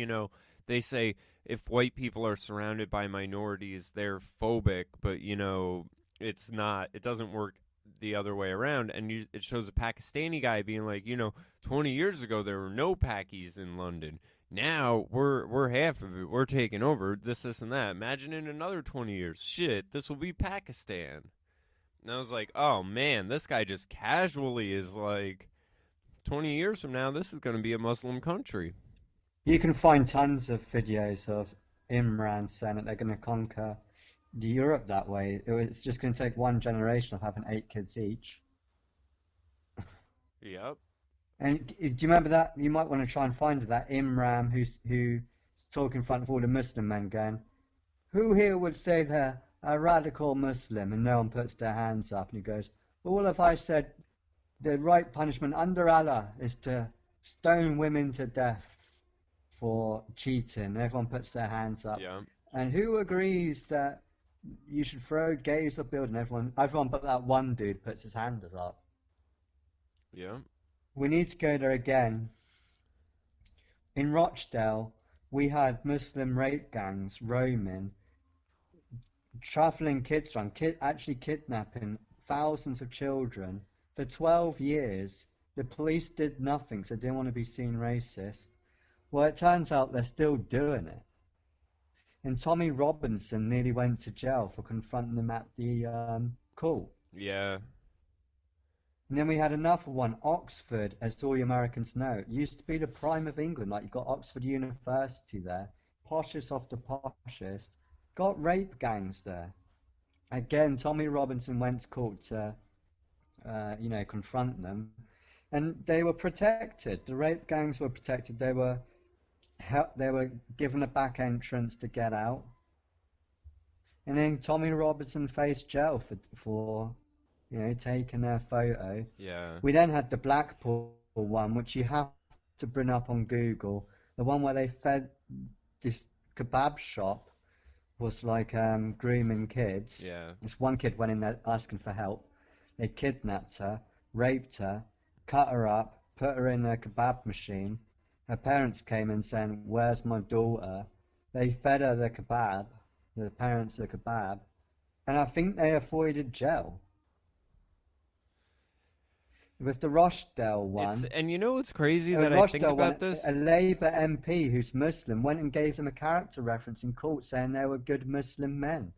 they say if white people are surrounded by minorities, they're phobic, but, it's not, it doesn't work the other way around, and it shows a Pakistani guy being like, 20 years ago there were no Pakis in London. Now we're half of it. We're taking over this, and that. Imagine in another 20 years, shit, this will be Pakistan. And I was like, oh man, this guy just casually is like, 20 years from now, this is going to be a Muslim country. You can find tons of videos of Imran saying that they're going to conquer Europe that way. It's just going to take one generation of having 8 kids each. Yep. And do you remember that? You might want to try and find that Imran who's talking in front of all the Muslim men going, who here would say they're a radical Muslim? And no one puts their hands up. And he goes, well, what if I said the right punishment under Allah is to stone women to death for cheating? And everyone puts their hands up. Yeah. And who agrees that you should throw gays off building? Everyone but that one dude puts his hands up. Yeah. We need to go there again. In Rochdale, we had Muslim rape gangs roaming, travelling kids around, actually kidnapping thousands of children. For 12 years, the police did nothing because they didn't want to be seen racist. Well, it turns out they're still doing it. And Tommy Robinson nearly went to jail for confronting them at the court. Yeah. And then we had another one, Oxford, as all you Americans know. It used to be the prime of England, like you've got Oxford University there, poshest of the poshest, got rape gangs there. Again, Tommy Robinson went to court to, confront them, and they were protected. The rape gangs were protected. They were given a back entrance to get out. And then Tommy Robinson faced jail for taking their photo. Yeah. We then had the Blackpool one, which you have to bring up on Google. The one where they fed this kebab shop was like grooming kids. Yeah. This one kid went in there asking for help. They kidnapped her, raped her, cut her up, put her in a kebab machine. Her parents came in saying, "Where's my daughter?" They fed her the kebab, the parents the kebab, and I think they avoided jail. With the Rochdale one, and what's crazy that I think about this? A Labour MP who's Muslim went and gave them a character reference in court saying they were good Muslim men.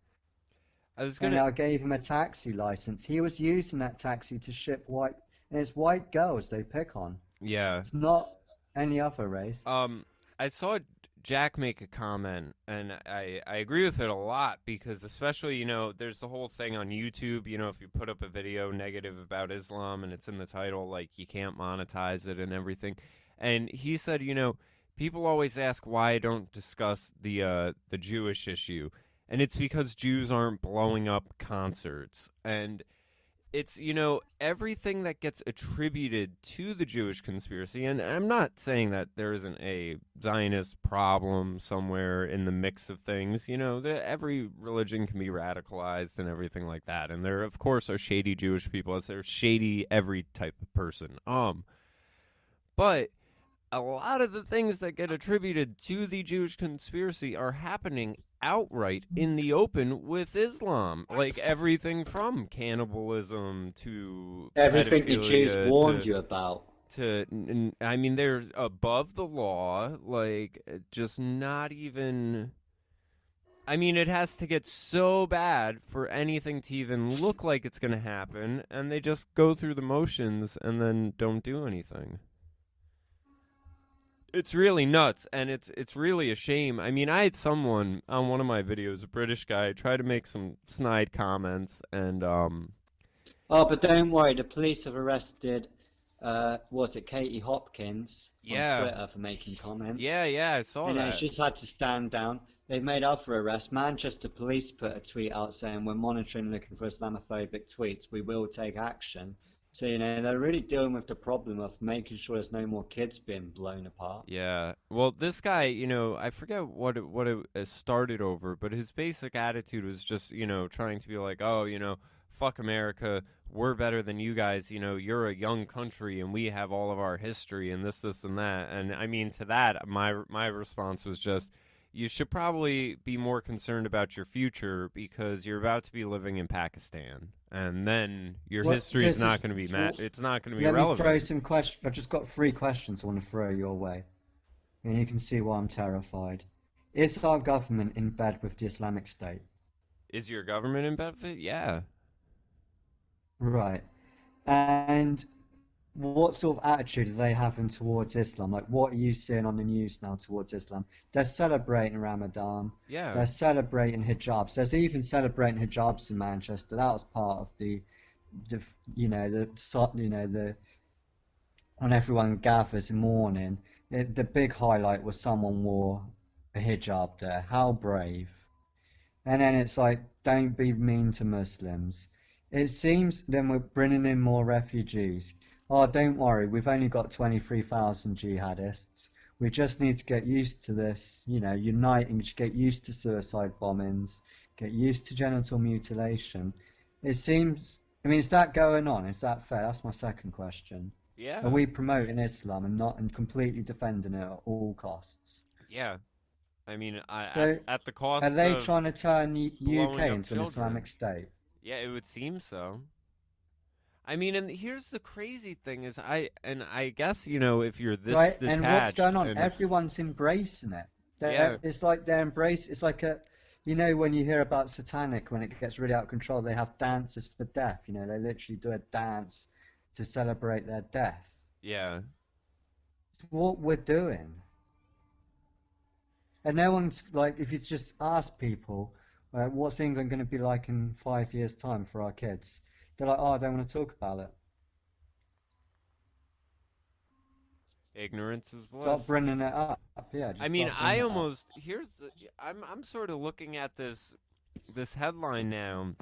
And I gave him a taxi license. He was using that taxi to ship white, and it's white girls they pick on. Yeah. It's not any other race. I saw Jack make a comment, and I agree with it a lot, because especially, there's the whole thing on YouTube, if you put up a video negative about Islam and it's in the title, like, you can't monetize it and everything. And he said, people always ask why I don't discuss the Jewish issue, and it's because Jews aren't blowing up concerts. And it's, everything that gets attributed to the Jewish conspiracy, and I'm not saying that there isn't a Zionist problem somewhere in the mix of things, every religion can be radicalized and everything like that, and there, of course, are shady Jewish people, as there's shady every type of person. But a lot of the things that get attributed to the Jewish conspiracy are happening outright in the open with Islam, like everything from cannibalism to everything the Jews warned you about. I mean, they're above the law, like, just not even. I mean, it has to get so bad for anything to even look like it's going to happen, and they just go through the motions and then don't do anything. It's really nuts, and it's really a shame. I mean, I had someone on one of my videos, a British guy, try to make some snide comments, and Oh, but don't worry, the police have arrested, Katie Hopkins on Twitter for making comments. Yeah, I saw that. She's had to stand down. They've made other arrests. Manchester police put a tweet out saying, "We're monitoring and looking for Islamophobic tweets. We will take action." So, they're really dealing with the problem of making sure there's no more kids being blown apart. Yeah. Well, this guy, I forget what it started over, but his basic attitude was just, trying to be like, oh, fuck America. We're better than you guys. You're a young country and we have all of our history and this, and that. And I mean, to that, my response was just, you should probably be more concerned about your future because you're about to be living in Pakistan, and then your What history is this is, not going to be it's not going to be Let me throw relevant. some questions. I've just got three questions I want to throw your way, and you can see why I'm terrified. Is our government in bed with the Islamic State? Is your government in benefit? Yeah. Right. And what sort of attitude are they having towards Islam? Like, what are you seeing on the news now towards Islam? They're celebrating Ramadan. Yeah. They're celebrating hijabs. There's even celebrating hijabs in Manchester. That was part of the the when everyone gathers in mourning. The big highlight was someone wore a hijab there. How brave! And then it's like, don't be mean to Muslims. It seems then we're bringing in more refugees. Oh, don't worry, we've only got 23,000 jihadists. We just need to get used to this, uniting, just get used to suicide bombings, get used to genital mutilation. It seems, I mean, is that going on? Is that fair? That's my second question. Are Yeah. we promoting Islam and completely defending it at all costs? Yeah. I mean, So, at the are cost they of trying to turn UK blowing up into an Islamic children. State? Yeah, it would seem so. I mean, and here's the crazy thing is I guess, if you're this Right? And what's detached going on? and Everyone's embracing it. yeah, It's like they're embracing. It's like when you hear about satanic, when it gets really out of control, they have dances for death. They literally do a dance to celebrate their death. yeah. It's what we're doing. And no one's like, if you just ask people, what's England going to be like in 5 years' time for our kids? They're like, oh, I don't want to talk about it. Ignorance is Stop bliss. bringing it up. Yeah, I just mean, stop I bringing it up. almost here's the I'm sort of looking at this headline now.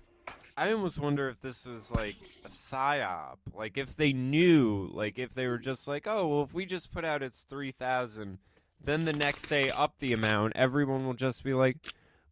I almost wonder if this was like a psyop. Like if they knew, like if they were just like, oh, well, if we just put out it's 3,000, then the next day up the amount, everyone will just be like,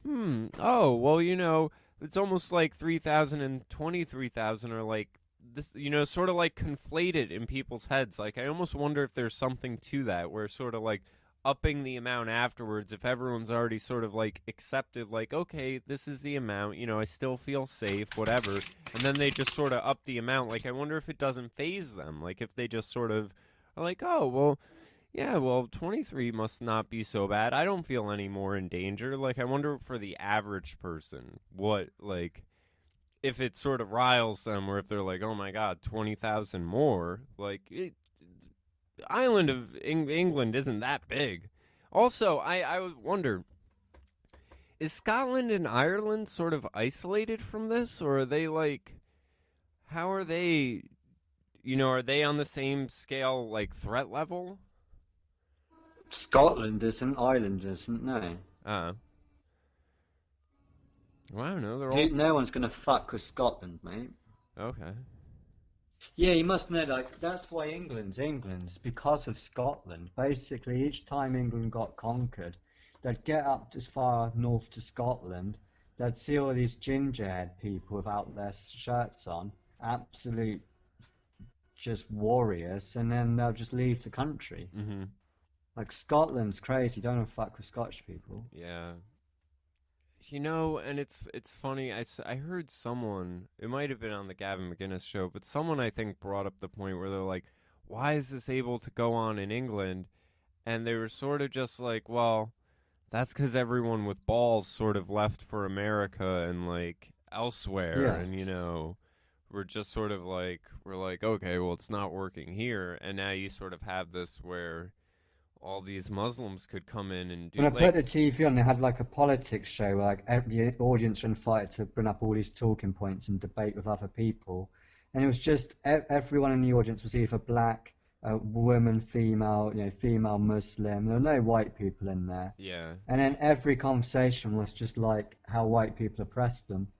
oh, well, it's almost like 3,000 and 23,000 are like this, sort of like conflated in people's heads. Like I almost wonder if there's something to that, where sort of like upping the amount afterwards, if everyone's already sort of like accepted, like, okay, this is the amount, I still feel safe, whatever, and then they just sort of up the amount. Like I wonder if it doesn't phase them, like if they just sort of are like, oh, well, yeah, well, 23 must not be so bad. I don't feel any more in danger. Like I wonder for the average person what, like, if it sort of riles them, or if they're like, oh my god, 20,000 more, like island of England isn't that big. Also, I would wonder, is Scotland and Ireland sort of isolated from this, or are they like, how are they, are they on the same scale, like threat level? Scotland isn't, Ireland isn't, no. Uh, well, I don't know. They're all No one's gonna fuck with Scotland, mate. okay. Yeah, you must know, like, that's why England's because of Scotland. Basically, each time England got conquered, they'd get up as far north to Scotland, they'd see all these gingerhead people without their shirts on, absolute just warriors, and then they'll just leave the country. Mm-hmm. Like, Scotland's crazy, don't wanna fuck with Scottish people. Yeah. And it's funny. I heard someone. It might have been on the Gavin McGinnis show, but someone I think brought up the point where they're like, "Why is this able to go on in England?" And they were sort of just like, "Well, that's because everyone with balls sort of left for America and like elsewhere, Yeah. and we're just sort of like we're like, okay, well, it's not working here, and now you sort of have this where." All these Muslims could come in and do When I put like the TV on, they had like a politics show, like the audience were invited to bring up all these talking points and debate with other people, and it was just everyone in the audience was either black, woman, female, female Muslim. There were no white people in there, yeah. and then every conversation was just like how white people oppressed them.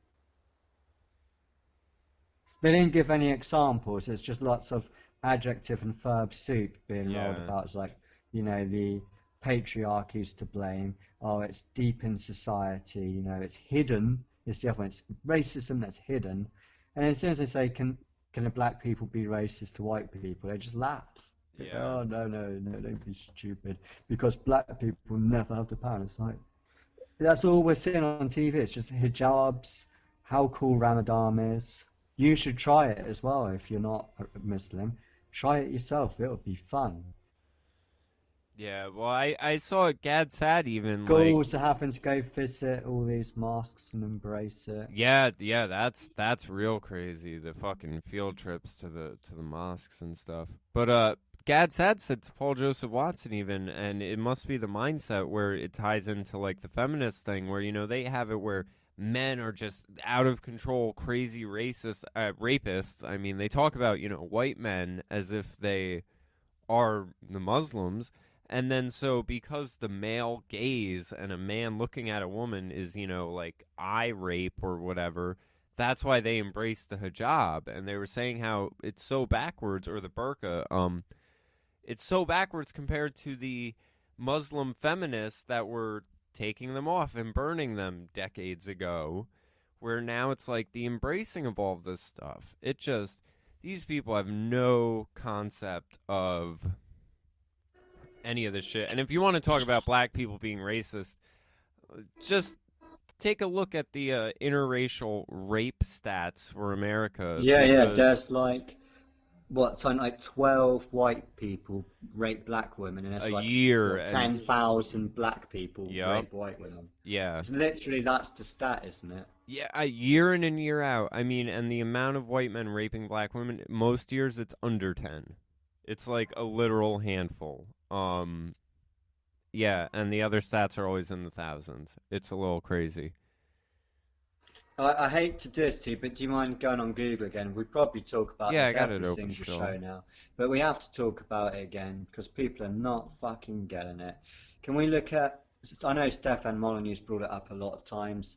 They didn't give any examples. It's just lots of adjective and verb soup being rolled Yeah. about. It's like, the patriarchy's to blame. Oh, it's deep in society. It's hidden. It's the other one. It's racism that's hidden. And as soon as they say, can the black people be racist to white people? They just laugh. They go, Yeah. oh, no, no, no, don't be stupid. Because black people never have the power. It's like, that's all we're seeing on TV. It's just hijabs, how cool Ramadan is. You should try it as well if you're not a Muslim. Try it yourself. It'll be fun. Yeah, well, I saw Gad Sad even like, Schools are having to go visit all these mosques and embrace it. yeah, that's real crazy. The fucking field trips to the mosques and stuff. But Gad Sad said to Paul Joseph Watson even, and it must be the mindset where it ties into like the feminist thing, where they have it where men are just out of control, crazy racist rapists. I mean, they talk about white men as if they are the Muslims. And then so because the male gaze and a man looking at a woman is, like eye rape or whatever, that's why they embrace the hijab. And they were saying how it's so backwards, or the burqa, it's so backwards compared to the Muslim feminists that were taking them off and burning them decades ago, where now it's like the embracing of all of this stuff. It just, these people have no concept of any of this shit. And if you want to talk about black people being racist, just take a look at the interracial rape stats for America. Yeah, there's like, something like 12 white people rape black women, and it's a like year, 10,000 black people Yep. rape white women. Yeah. It's literally, that's the stat, isn't it? Yeah, a year in and year out. I mean, and the amount of white men raping black women, most years it's under 10. It's like a literal handful. Yeah, and the other stats are always in the thousands. It's a little crazy. I hate to do this to you, but do you mind going on Google again? We probably talk about Yeah, I this got it every open single still. show now, but we have to talk about it again because people are not fucking getting it. Can we look at? I know Stefan Molyneux's brought it up a lot of times.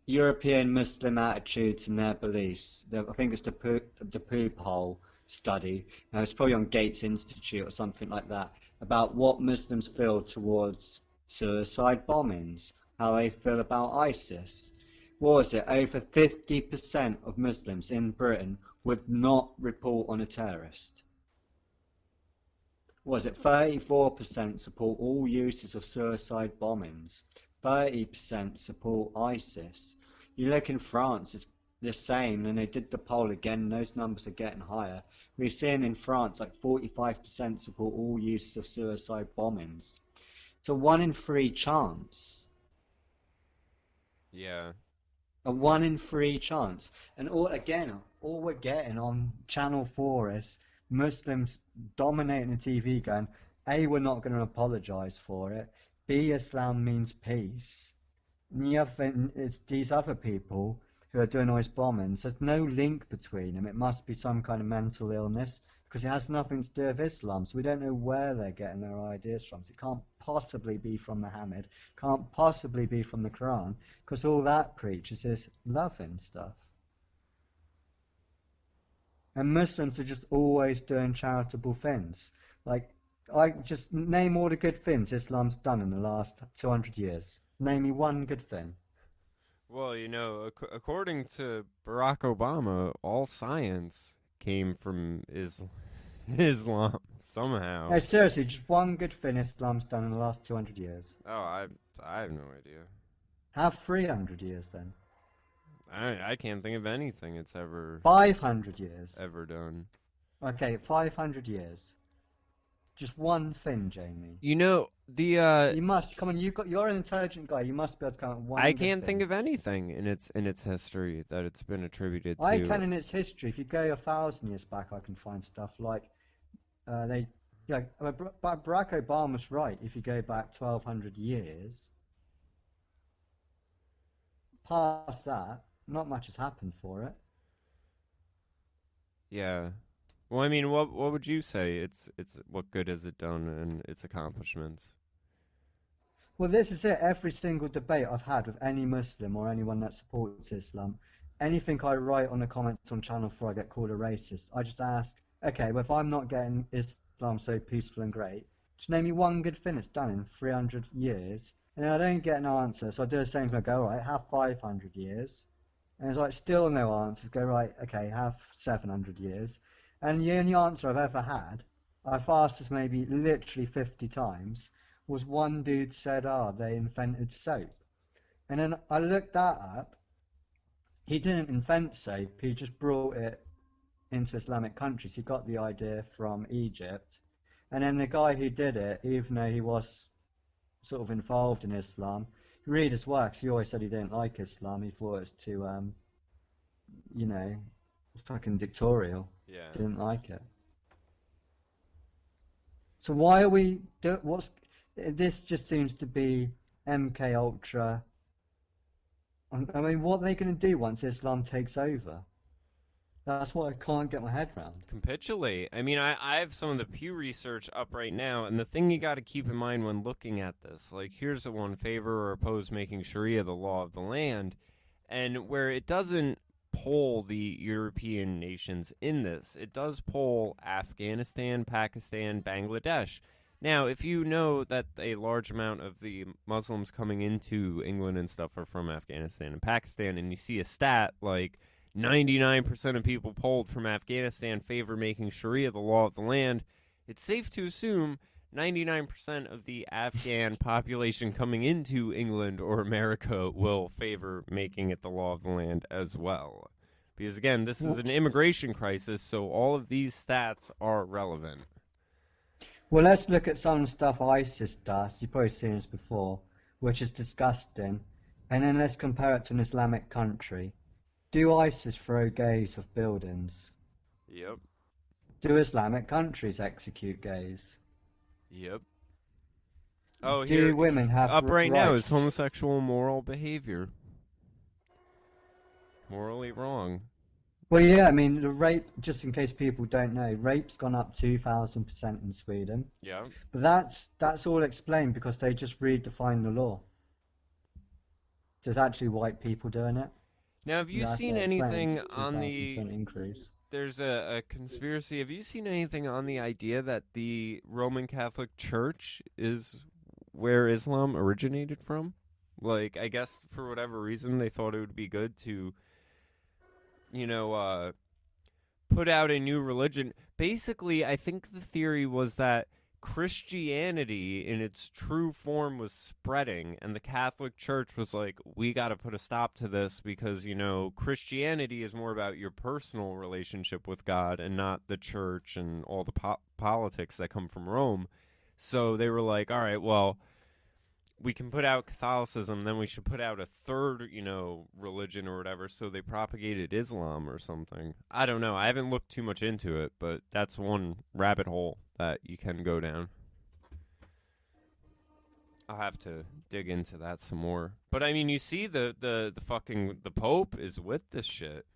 European Muslim attitudes and their beliefs. I think it's the poop hole study. Now it's probably on Gates Institute or something like that, about what Muslims feel towards suicide bombings, how they feel about ISIS. What was it? Over 50% of Muslims in Britain would not report on a terrorist. Was it 34% support all uses of suicide bombings? 30% support ISIS. You look in France, it's the same, and they did the poll again, and those numbers are getting higher. We're seeing in France like 45% support all uses of suicide bombings. It's a 1 in 3 chance. Yeah. A 1 in 3 chance. And all we're getting on Channel 4 is Muslims dominating the TV going, A, we're not going to apologise for it. B, Islam means peace. And the other thing is these other people who are doing all these bombings, there's no link between them. It must be some kind of mental illness because it has nothing to do with Islam. So we don't know where they're getting their ideas from. So it can't possibly be from Muhammad, can't possibly be from the Quran, because all that preaches is love and stuff. And Muslims are just always doing charitable things. Like, I just name all the good things Islam's done in the last 200 years. Name me one good thing. Well, according to Barack Obama, all science came from Islam somehow. No, seriously, just one good thing Islam's done in the last 200 years. Oh, I have no idea. Have 300 years then. I can't think of anything it's ever 500 years. ever done. Okay, 500 years. Just one thing, Jamie. You must come on. You're an intelligent guy. You must be able to come up with one. I good can't thing. think of anything in its history that it's been attributed to. I can in its history. If you go 1,000 years back, I can find stuff like Barack Obama's right. If you go back 1,200 years, past that, not much has happened for it. Yeah. Well, I mean, what would you say? It's what good has it done and its accomplishments? Well, this is it. Every single debate I've had with any Muslim or anyone that supports Islam, anything I write on the comments on Channel 4, I get called a racist. I just ask, okay, well, if I'm not getting Islam so peaceful and great, just name me one good thing it's done in 300 years. And then I don't get an answer, so I do the same thing. I go, right, have 500 years. And it's like, still no answers. Go, right, okay, have 700 years. And the only answer I've ever had, I've asked this maybe literally 50 times, was one dude said, they invented soap. And then I looked that up. He didn't invent soap, he just brought it into Islamic countries. He got the idea from Egypt. And then the guy who did it, even though he was sort of involved in Islam, you read his works, he always said he didn't like Islam. He thought it was too, fucking dictatorial. Yeah. Didn't like it. So why are we... This just seems to be MK Ultra. I mean, what are they going to do once Islam takes over? That's what I can't get my head around. Capitulate. I mean, I have some of the Pew Research up right now, and the thing you got to keep in mind when looking at this, like, here's the one: favor or oppose making Sharia the law of the land, and where it doesn't poll the European nations in this, it does poll Afghanistan, Pakistan, Bangladesh. Now, if you know that a large amount of the Muslims coming into England and stuff are from Afghanistan and Pakistan, and you see a stat like 99% of people polled from Afghanistan favor making Sharia the law of the land, it's safe to assume 99% of the Afghan population coming into England or America will favor making it the law of the land as well. Because, again, this is an immigration crisis, so all of these stats are relevant. Well, let's look at some stuff ISIS does. You've probably seen this before, which is disgusting. And then let's compare it to an Islamic country. Do ISIS throw gays off buildings? Yep. Do Islamic countries execute gays? Yep. Oh, do here, women have up right rights? now is homosexual moral behavior. Morally wrong. Well, yeah, I mean, the rape, just in case people don't know, rape's gone up 2,000% in Sweden. Yeah. But that's all explained because they just redefined the law. So it's actually white people doing it. Now, have you That's seen what anything explains on 2,000% increase. There's a conspiracy. Have you seen anything on the idea that the Roman Catholic Church is where Islam originated from? Like, I guess for whatever reason they thought it would be good to, put out a new religion. Basically, I think the theory was that Christianity in its true form was spreading, and the Catholic Church was like, we got to put a stop to this because, Christianity is more about your personal relationship with God and not the church and all the politics that come from Rome. So they were like, all right, well, we can put out Catholicism, then we should put out a third, religion or whatever. So they propagated Islam or something. I don't know. I haven't looked too much into it, but that's one rabbit hole that you can go down. I'll have to dig into that some more. But I mean, you see the Pope is with this shit.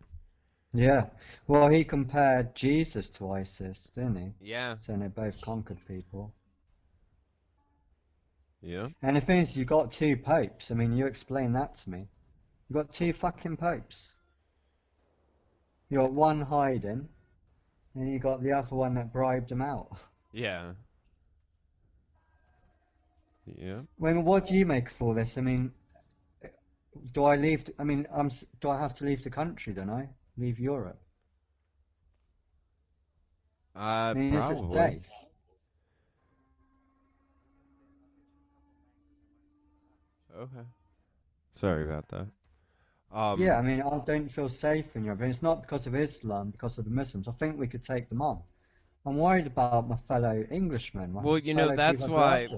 Yeah. Well, he compared Jesus to ISIS, didn't he? Yeah. So they both conquered people. Yeah. And the thing is, you got two popes. I mean, you explain that to me. You got two fucking popes. You got one hiding, and you got the other one that bribed him out. Yeah. Yeah. I mean, what do you make of all this? I mean, do I leave? Do I have to leave the country? Don't I leave Europe? I mean, is it Probably. safe? Okay. Sorry about that. Yeah, I mean, I don't feel safe in Europe. And it's not because of Islam, because of the Muslims. I think we could take them on. I'm worried about my fellow Englishmen. Well, that's why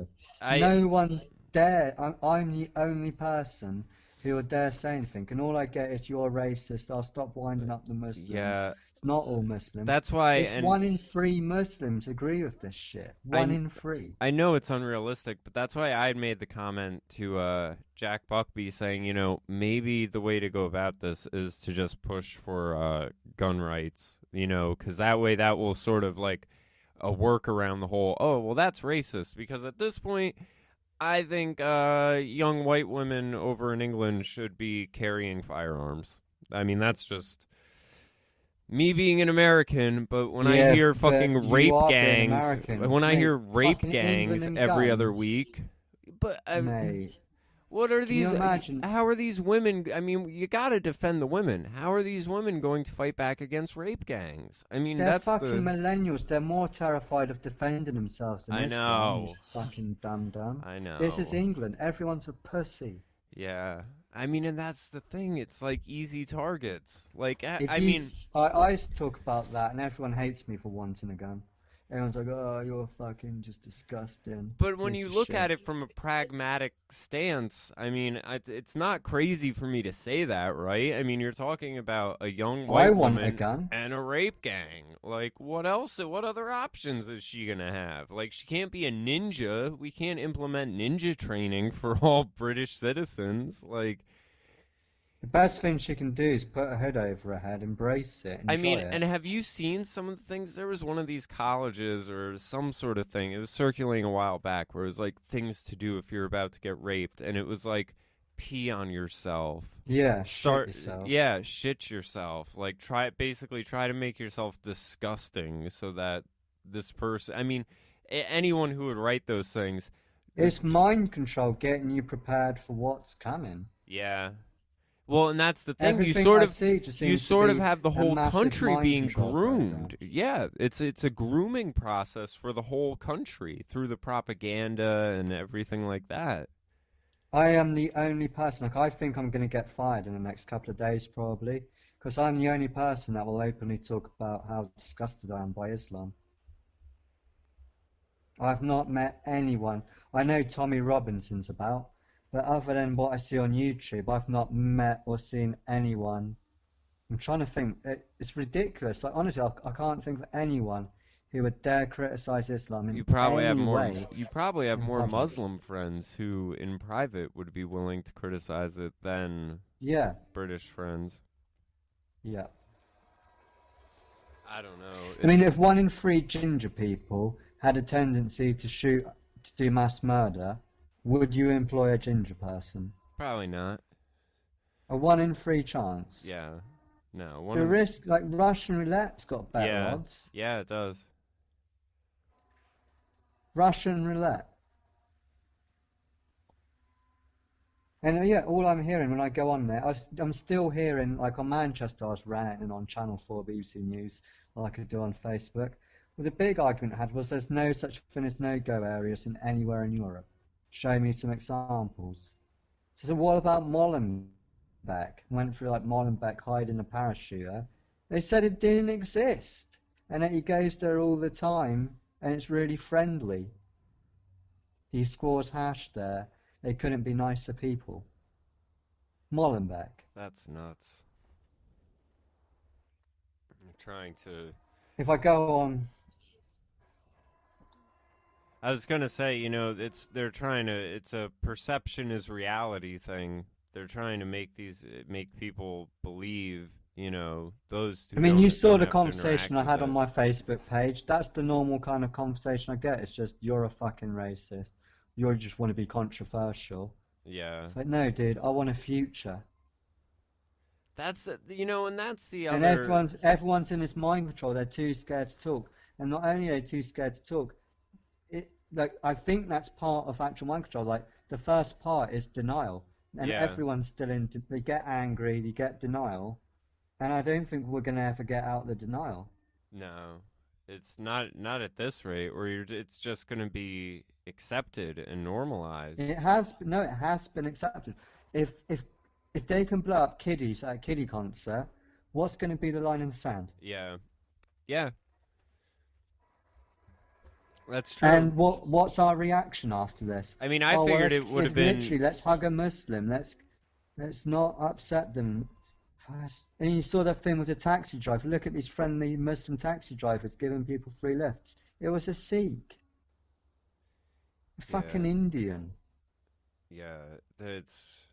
No one's dare. I'm the only person who would dare say anything, and all I get is you're racist. I'll stop winding up the Muslims. Yeah. It's not all Muslims. That's why. It's 1 in 3 Muslims agree with this shit. 1 in 3. I know it's unrealistic, but that's why I made the comment to Jack Buckby saying, maybe the way to go about this is to just push for gun rights, because that way that will sort of like a work around the whole, oh, well, that's racist. Because at this point, I think young white women over in England should be carrying firearms. I mean, that's just me being an American, but when I Yeah, hear but fucking you rape are being gangs, American. when I Mate, hear rape fucking England gangs and every other guns. week, but Mate, what are can you these? imagine? How are these women? I mean, you got to defend the women. How are these women going to fight back against rape gangs? I mean, They're that's fucking the. millennials. They're more terrified of defending themselves than I Islam, you know. fucking dum-dum. I This is know. England. Everyone's a pussy. Yeah. I mean, and that's the thing. It's like easy targets. Like, If I you, mean, I used to talk about that, and everyone hates me for wanting a gun. Everyone's like, "Oh, you're fucking just disgusting, but when piece you of look shit." at it from a pragmatic stance, I mean, it's not crazy for me to say that, right? I mean, you're talking about a young I white want a woman gun. and a rape gang. Like, what else? What other options is she going to have? Like, she can't be a ninja. We can't implement ninja training for all British citizens. Like, The best thing she can do is put a hood over her head, embrace it, I enjoy mean, it. and have you seen some of the things? There was one of these colleges or some sort of thing. It was circulating a while back where it was like things to do if you're about to get raped, and it was like pee on yourself. Yeah, shit yourself. Yeah, shit yourself. Like basically try to make yourself disgusting so that this person. I mean, anyone who would write those things. It's mind control, getting you prepared for what's coming. Yeah. Well, and that's the thing. Everything I see just You seems to sort of be have the a whole massive country mind being control program. groomed. Yeah, it's a grooming process for the whole country through the propaganda and everything like that. I am the only person, like, I think I'm going to get fired in the next couple of days, probably, because I'm the only person that will openly talk about how disgusted I am by Islam. I've not met anyone. I know Tommy Robinson's about, but other than what I see on YouTube, I've not met or seen anyone. I'm trying to think. It's ridiculous. Like, honestly, I can't think of anyone who would dare criticize Islam in any way You probably have in more public. Muslim friends who in private would be willing to criticize it than Yeah, British friends. yeah. I don't know. I mean, if 1 in 3 ginger people had a tendency to do mass murder, would you employ a ginger person? Probably not. A 1 in 3 chance. Yeah. No. The risk, like Russian roulette's got better Yeah. odds. Yeah, it does. Russian roulette. And yeah, all I'm hearing when I go on there, I'm still hearing, like on Manchester, I was ranting on Channel 4 BBC News, like I do on Facebook. Well, the big argument I had was there's no such thing as no-go areas in anywhere in Europe. Show me some examples. So what about Molenbeek? Went through like Molenbeek hiding a parachuter. They said it didn't exist, and that he goes there all the time, and it's really friendly. He scores hash there. They couldn't be nicer people. Molenbeek. That's nuts. I'm trying to. If I go on, I was gonna say, they're trying to. It's a perception is reality thing. They're trying to make people believe, those who I mean, you saw don't the have to conversation I interact had with on it. my Facebook page. That's the normal kind of conversation I get. It's just, you're a fucking racist. You just want to be controversial. Yeah, It's like, no, dude, I want a future. that's and that's the And other. everyone's in this mind control. They're too scared to talk. And not only are they too scared to talk, like, I think that's part of actual mind control. Like, the first part is denial. And Yeah, everyone's still in, they get angry, they get denial. And I don't think we're going to ever get out the denial. no, it's not at this rate. Or it's just gonna be accepted and normalized. It has been accepted. If they can blow up kiddies at a kiddie concert, what's going to be the line in the sand? Yeah, yeah, that's true. And what's our reaction after this? I mean, I Oh, well, figured it would have it's been. literally, let's hug a Muslim. Let's not upset them. And you saw that thing with the taxi driver. Look at these friendly Muslim taxi drivers giving people free lifts. It was a Sikh, a fucking Yeah, Indian. yeah, it's.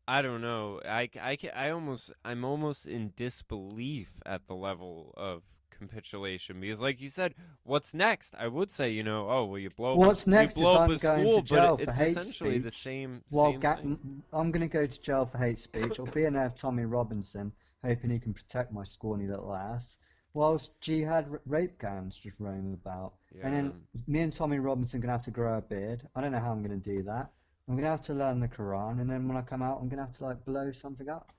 I don't know. I'm almost in disbelief at the level of capitulation, because like you said, what's next? I would say, oh well, you blow What's next you blow is up I'm a going school, to jail but for it's hate essentially speech. the same thing. I'm going to go to jail for hate speech, or be in there with Tommy Robinson, hoping he can protect my scrawny little ass, whilst jihad rape gangs just roam about. Yeah. And then me and Tommy Robinson are going to have to grow a beard. I don't know how I'm going to do that. I'm going to have to learn the Quran, and then when I come out, I'm going to have to like blow something up.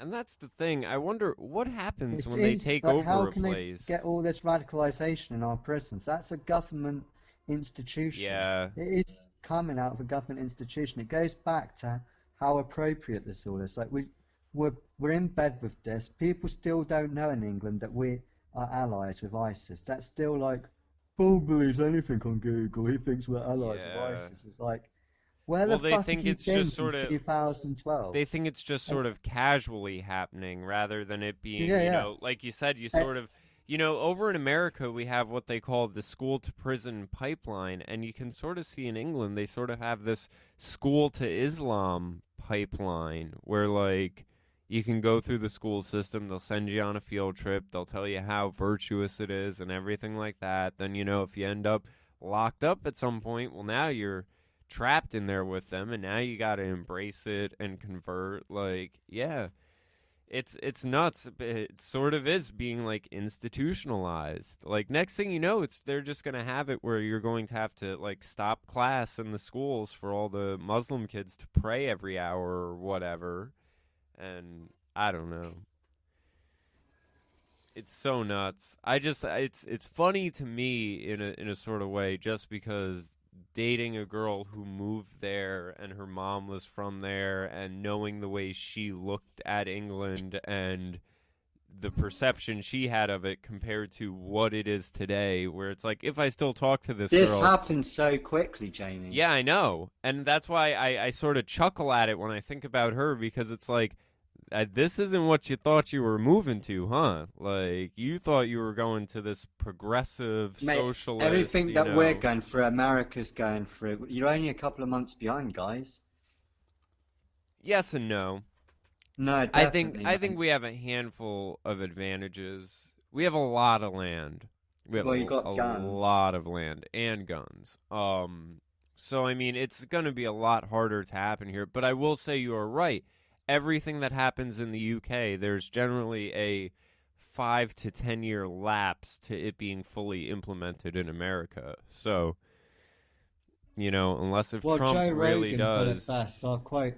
And that's the thing. I wonder what happens It's when they take like, over how a can place. they get all this radicalization in our prisons? That's a government institution. Yeah. It is coming out of a government institution. It goes back to how appropriate this all is. Like we're in bed with this. People still don't know in England that we are allies with ISIS. That's still like, Paul believes anything on Google. He thinks we're allies with ISIS. It's like, where Well, the they fuck think have you it's been just sort since of 2012? they think it's just sort of casually happening rather than it being, Yeah. like you said, you sort of, over in America we have what they call the school to prison pipeline, and you can sort of see in England they sort of have this school to Islam pipeline where like you can go through the school system, they'll send you on a field trip, they'll tell you how virtuous it is and everything like that. Then, if you end up locked up at some point, well, now you're trapped in there with them, and now you got to embrace it and convert. Like, yeah, it's nuts. It sort of is being like institutionalized. Like, next thing you know, they're just gonna have it where you're going to have to like stop class in the schools for all the Muslim kids to pray every hour or whatever. And I don't know. It's so nuts. It's funny to me in a sort of way, just because dating a girl who moved there and her mom was from there, and knowing the way she looked at England and the perception she had of it compared to what it is today, where it's like, if I still talk to this girl... This happened so quickly, Jamie. Yeah, I know. And that's why I sort of chuckle at it when I think about her, because it's like, this isn't what you thought you were moving to, huh? Like, you thought you were going to this progressive socialist... Everything that we're going through, America's going through. You're only a couple of months behind, guys. Yes and no. No, definitely I think we have a handful of advantages. We have a lot of land. We have you got guns. Lot of land and guns. So, I mean, it's going to be a lot harder to happen here. But I will say you are right. Everything that happens in the UK, there's generally a 5 to 10 year lapse to it being fully implemented in America. So, unless if Trump Joe really Rogan does... put it best. I'll quote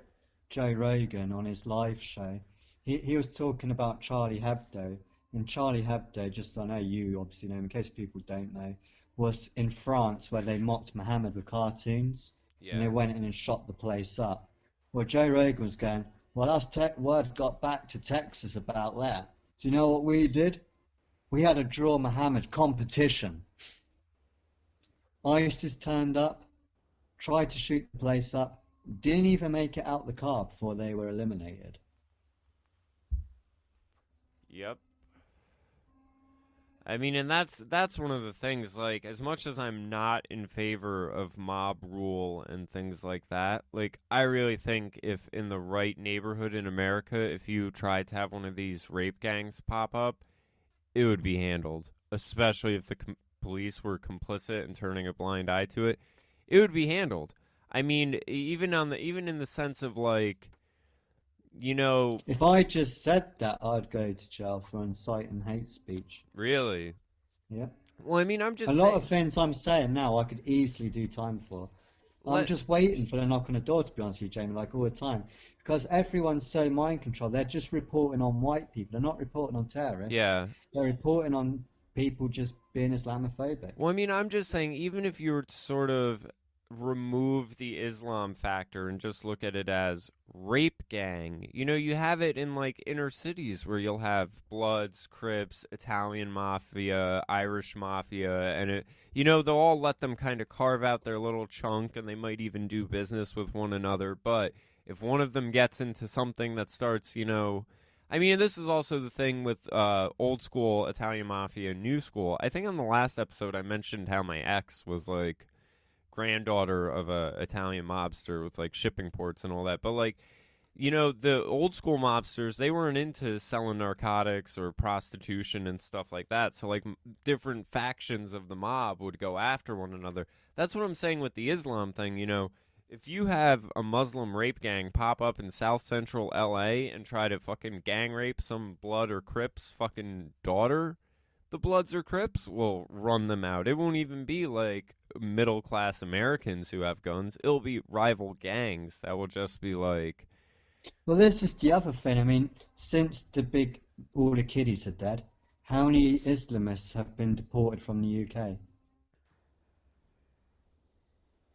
Joe Rogan on his live show. He was talking about Charlie Hebdo. And Charlie Hebdo, just I know you obviously know, in case people don't know, was in France where they mocked Muhammad with cartoons. Yeah. And they went in and shot the place up. Well, Joe Rogan was going, well, us word got back to Texas about that. Do you know what we did? We had a Draw Muhammad competition. ISIS turned up, tried to shoot the place up, didn't even make it out the car before they were eliminated. Yep. I mean, and that's one of the things, like, as much as I'm not in favor of mob rule and things like that, like, I really think if in the right neighborhood in America, if you tried to have one of these rape gangs pop up, it would be handled, especially if the police were complicit and turning a blind eye to it. It would be handled. I mean, even in the sense of, like, if I just said that, I'd go to jail for inciting hate speech. Really? Yeah. Well, I mean, I'm just a lot of things I'm saying now I could easily do time for. I'm just waiting for the knock on the door, to be honest with you, Jamie, like all the time. Because everyone's so mind controlled. They're just reporting on white people. They're not reporting on terrorists. Yeah. They're reporting on people just being Islamophobic. Well, I mean, I'm just saying, even if you were to sort of remove the Islam factor and just look at it as rape gang, you have it in like inner cities where you'll have Bloods, Crips, Italian Mafia, Irish Mafia, and they'll all let them kind of carve out their little chunk, and they might even do business with one another. But if one of them gets into something that starts, I mean, this is also the thing with old school Italian Mafia and new school. I think on the last episode I mentioned how my ex was like granddaughter of a Italian mobster with like shipping ports and all that. But like, You know, the old school mobsters, they weren't into selling narcotics or prostitution and stuff like that. So, like, different factions of the mob would go after one another. That's what I'm saying with the Islam thing. You know, if you have a Muslim rape gang pop up in South Central LA and try to fucking gang rape some Blood or Crips fucking daughter, the Bloods or Crips will run them out. It won't even be like middle class Americans who have guns. It'll be rival gangs that will just be like, Well, this is the other thing. I mean, since all the kiddies are dead, how many Islamists have been deported from the UK?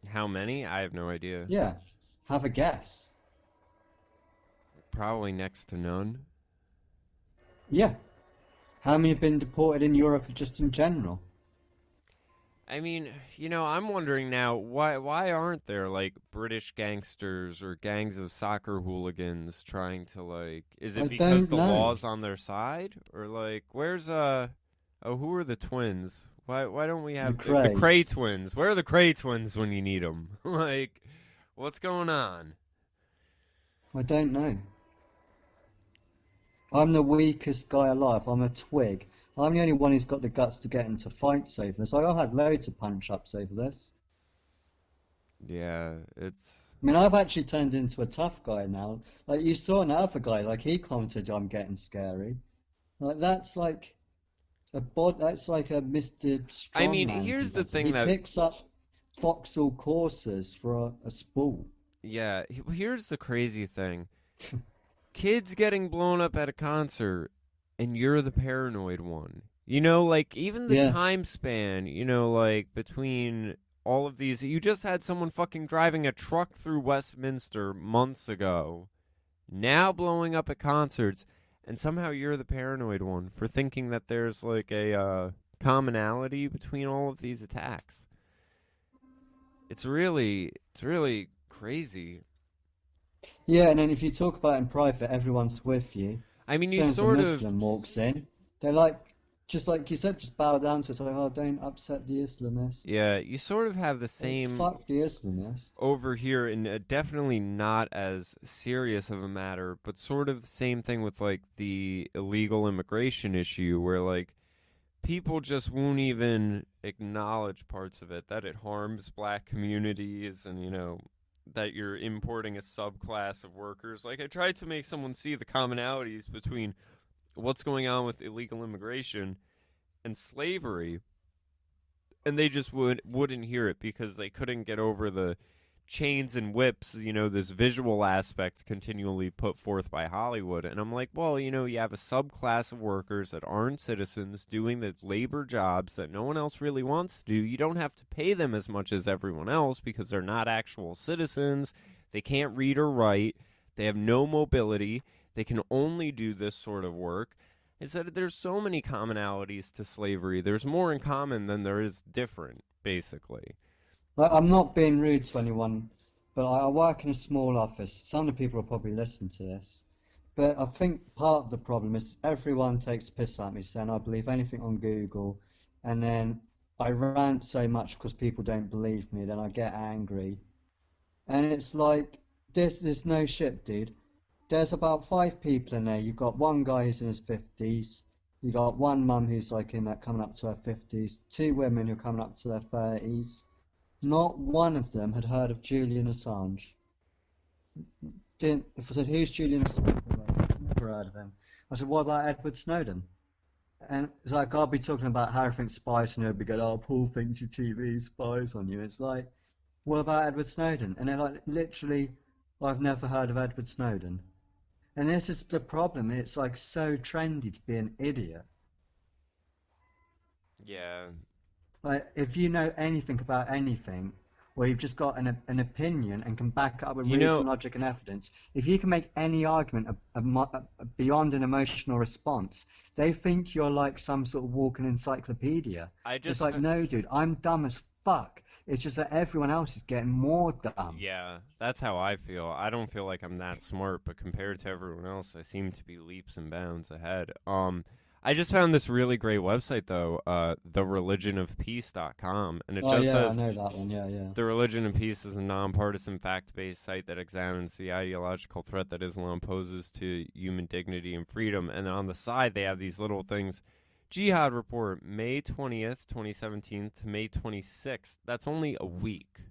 how many? I have no idea. Yeah, have a guess. Probably next to none. Yeah, how many have been deported in Europe just in general? I mean, you know, I'm wondering now, why aren't there like British gangsters or gangs of soccer hooligans trying to like, is I it because don't the know. law's on their side, or like where's who are the twins? Why don't we have the Crays. Cray twins? Where are the Cray twins when you need them? Like, what's going on? I don't know. I'm the weakest guy alive. I'm a twig. I'm the only one who's got the guts to get into fights over this. Like, I've had loads of punch-ups over this. Yeah, it's I mean, I've actually turned into a tough guy now. Like, you saw another guy, like, he commented, I'm getting scary. Like, that's like that's like a Mr. I mean, Strongman here's the thing. thing He that picks up Vauxhall courses for a spool. yeah, here's the crazy thing. Kids getting blown up at a concert and you're the paranoid one. You know, like even the Yeah. time span, you know, like between all of these, you just had someone fucking driving a truck through Westminster months ago, now blowing up at concerts, and somehow you're the paranoid one for thinking that there's like a commonality between all of these attacks. It's really crazy. Yeah, and then if you talk about it in private, everyone's with you. I mean, As you soon as a sort of Muslim walks in, they're like, just like you said, just bow down to it. It's like, oh, don't upset the Islamists. yeah, you sort of have the Oh, same fuck the Islamists. over here, and definitely not as serious of a matter, but sort of the same thing with like the illegal immigration issue, where like people just won't even acknowledge parts of it, that it harms black communities, and you know that you're importing a subclass of workers. Like I tried to make someone see the commonalities between what's going on with illegal immigration and slavery, and they just wouldn't hear it because they couldn't get over the chains and whips, you know, this visual aspect continually put forth by Hollywood. And I'm like, well, you know, you have a subclass of workers that aren't citizens doing the labor jobs that no one else really wants to do. You don't have to pay them as much as everyone else because they're not actual citizens. They can't read or write. They have no mobility. They can only do this sort of work. Is that there's so many commonalities to slavery. There's more in common than there is different, basically. Like, I'm not being rude to anyone, but I work in a small office. Some of the people will probably listen to this. But I think part of the problem is everyone takes the piss at me saying I believe anything on Google, and then I rant so much because people don't believe me, then I get angry. And it's like, there's no shit, dude. There's about 5 people in there. You've got one guy who's in his 50s. You got one mum who's like in that coming up to her 50s. 2 women who are coming up to their 30s. Not one of them had heard of Julian Assange. If I said, who's Julian Assange? Never heard of him. I said, what about Edward Snowden? And it's like, I'll be talking about how everything spies, and he'll be going, oh, Paul thinks your TV spies on you. It's like, what about Edward Snowden? And they're like, literally, I've never heard of Edward Snowden. And this is the problem. It's like so trendy to be an idiot. Yeah. Like, if you know anything about anything, or you've just got an opinion and can back it up with reason, logic, and evidence, if you can make any argument beyond an emotional response, they think you're like some sort of walking encyclopedia. It's like, no, dude, I'm dumb as fuck. It's just that everyone else is getting more dumb. Yeah, that's how I feel. I don't feel like I'm that smart, but compared to everyone else, I seem to be leaps and bounds ahead. I just found this really great website though, thereligionofpeace.com, and it just yeah, I says know that one. Yeah, yeah. The Religion of Peace is a nonpartisan, fact-based site that examines the ideological threat that Islam poses to human dignity and freedom. And then on the side, they have these little things. Jihad Report, May 20th, 2017 to May 26th. That's only a week.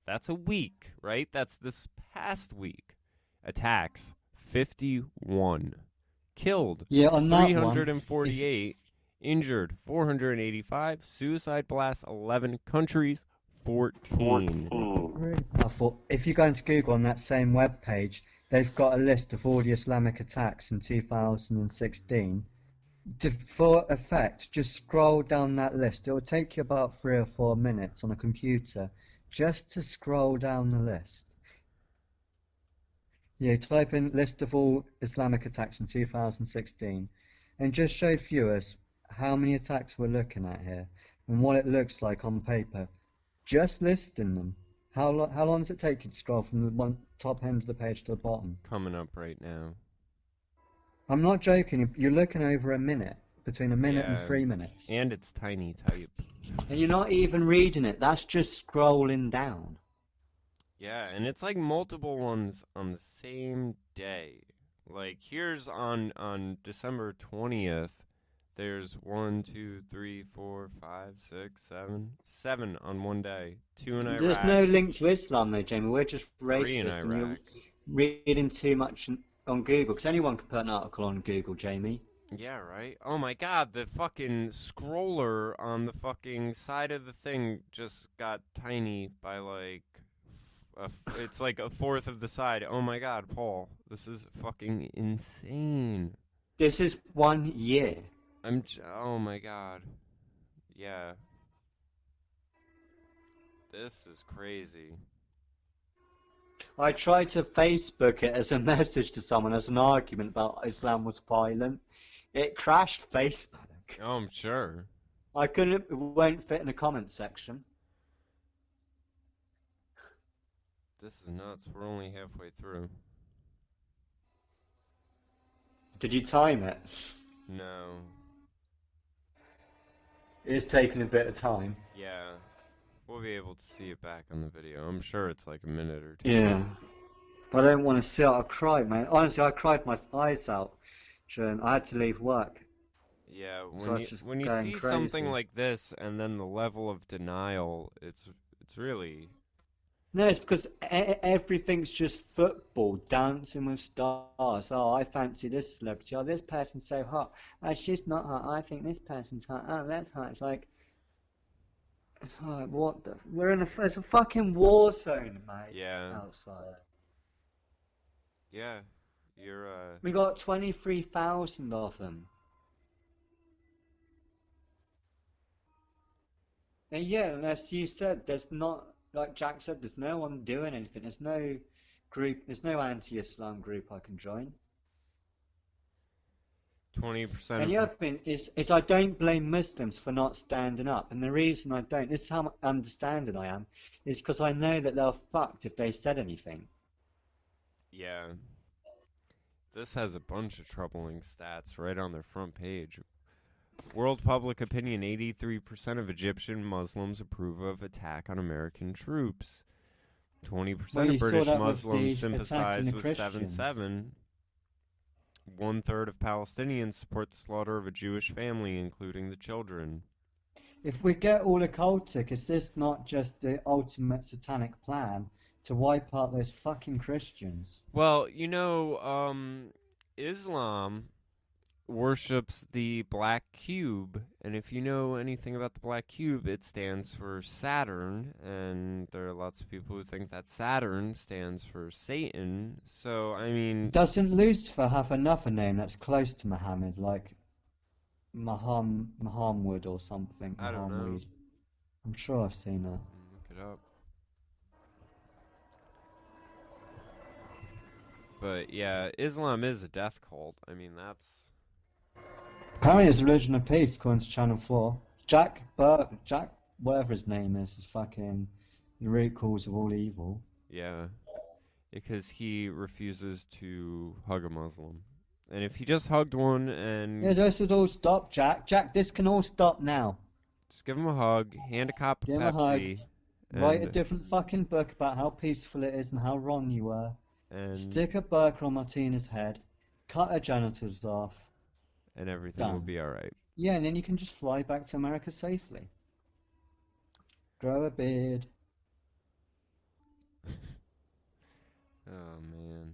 That's a week, right? That's this past week. Attacks, 51. Killed, Yeah, on that 348. Injured, 485. Suicide blasts, 11. Countries, 14. I thought if you go into Google on that same web page, they've got a list of all the Islamic attacks in 2016. For effect, just scroll down that list. It will take you about 3 or 4 minutes on a computer just to scroll down the list. Yeah, type in list of all Islamic attacks in 2016 and just show viewers how many attacks we're looking at here and what it looks like on paper. Just listing them. How long does it take you to scroll from the one top end of the page to the bottom? Coming up right now. I'm not joking. You're looking over a minute, between a minute and 3 minutes. And it's tiny type. And you're not even reading it. That's just scrolling down. Yeah, and it's like multiple ones on the same day. Like here's on December 20th. There's 1, 2, 3, 4, 5, 6, 7. 7 on one day. 2 in Iraq. There's no link to Islam though, Jamie. We're just 3 racist in and Iraq. you're reading too much on Google. Because anyone can put an article on Google, Jamie. Yeah, right? Oh my god, the fucking scroller on the fucking side of the thing just got tiny by like... it's like a fourth of the side. Oh my god, Paul. This is fucking insane. This is 1 year. Oh my god. Yeah. This is crazy. I tried to Facebook it as a message to someone, as an argument about Islam was violent. It crashed Facebook. Oh, I'm sure. It won't fit in the comment section. This is nuts. We're only halfway through. Did you time it? No. It's taking a bit of time. Yeah. We'll be able to see it back on the video. I'm sure it's like a minute or two. Yeah. But I don't want to see it. I cried, man. Honestly, I cried my eyes out. I had to leave work. Yeah, So when you see something like this and then the level of denial, it's really... No, it's because everything's just football, dancing with stars. Oh, I fancy this celebrity. Oh, this person's so hot. Oh, she's not hot. I think this person's hot. Oh, that's hot. It's like what the... It's a fucking war zone, mate. Yeah. Outside. Yeah. You're, We got 23,000 of them. And yeah, and as you said, there's not... Like Jack said, there's no one doing anything. There's no group, there's no anti-Islam group I can join. 20%. And the other thing is I don't blame Muslims for not standing up. And the reason I don't, this is how understanding I am, is because I know that they're fucked if they said anything. Yeah. This has a bunch of troubling stats right on their front page. World public opinion, 83% of Egyptian Muslims approve of attack on American troops. 20% of British Muslims sympathize with 7/7. 1/3 of Palestinians support the slaughter of a Jewish family, including the children. If we get all occultic, is this not just the ultimate satanic plan to wipe out those fucking Christians? Well, Islam worships the black cube, and if you know anything about the black cube, it stands for Saturn, and there are lots of people who think that Saturn stands for Satan. So I mean, doesn't Lucifer have another name that's close to Muhammad, like Muhammad or something? I don't know. I'm sure I've seen that. Look it up. But yeah, Islam is a death cult. I mean, that's... Apparently it's Religion of Peace, according to Channel 4. Jack, whatever his name is fucking the root cause of all evil. Yeah, because he refuses to hug a Muslim. And if he just hugged one Yeah, and this would all stop, Jack. Jack, this can all stop now. just give him a hug, hand a cop of Give him a hug. Pepsi, Write a and different fucking book about how peaceful it is and how wrong you were. and Stick a burqa on Martina's head. Cut her genitals off. and everything will Done. be all right. Yeah, and then you can just fly back to America safely. Grow a beard. Oh man.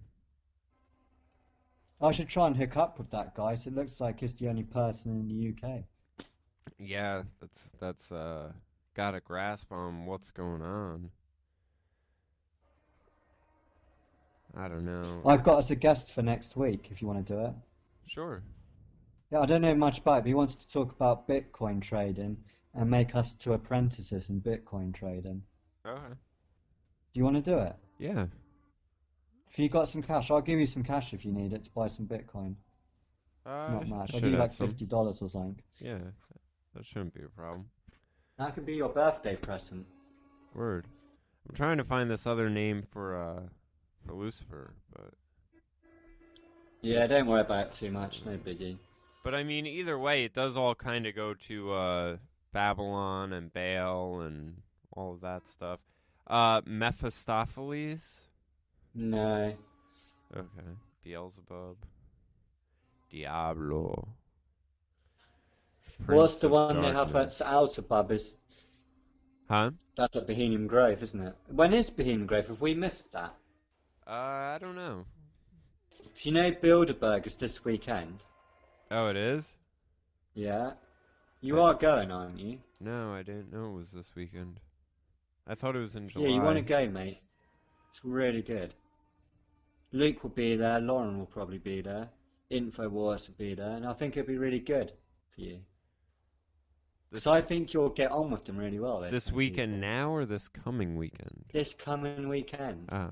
I should try and hook up with that guy, so it looks like he's the only person in the UK. Yeah, that's got a grasp on what's going on. I don't know. I've got us a guest for next week, if you want to do it. Sure. Yeah, I don't know much about it, but he wants to talk about Bitcoin trading and make us two apprentices in Bitcoin trading. Okay. Do you want to do it? Yeah. If you got some cash, I'll give you some cash if you need it to buy some Bitcoin. Not much. I'll should give you have like some. $50 or something. Yeah, that shouldn't be a problem. That could be your birthday present. Word. I'm trying to find this other name for Lucifer, but Yeah, don't worry about it too much. No biggie. but I mean either way, it does all kind of go to Babylon and Baal and all of that stuff. Mephistopheles. No. Okay. Beelzebub. Diablo. What's Prince the of one they have at Darkness. Alzabub? Huh? That's at Bohemian Grove, isn't it? When is Bohemian Grove? Have we missed that? I don't know. Do you know Bilderberg is this weekend? Oh, it is? Yeah. You I are going, aren't you? No, I didn't know it was this weekend. I thought it was in July. Yeah, you want to go, mate. It's really good. Luke will be there, Lauren will probably be there, InfoWars will be there, and I think it'll be really good for you. This, Because I think you'll get on with them really well. this kind of weekend people. now or this coming weekend? This coming weekend. Oh.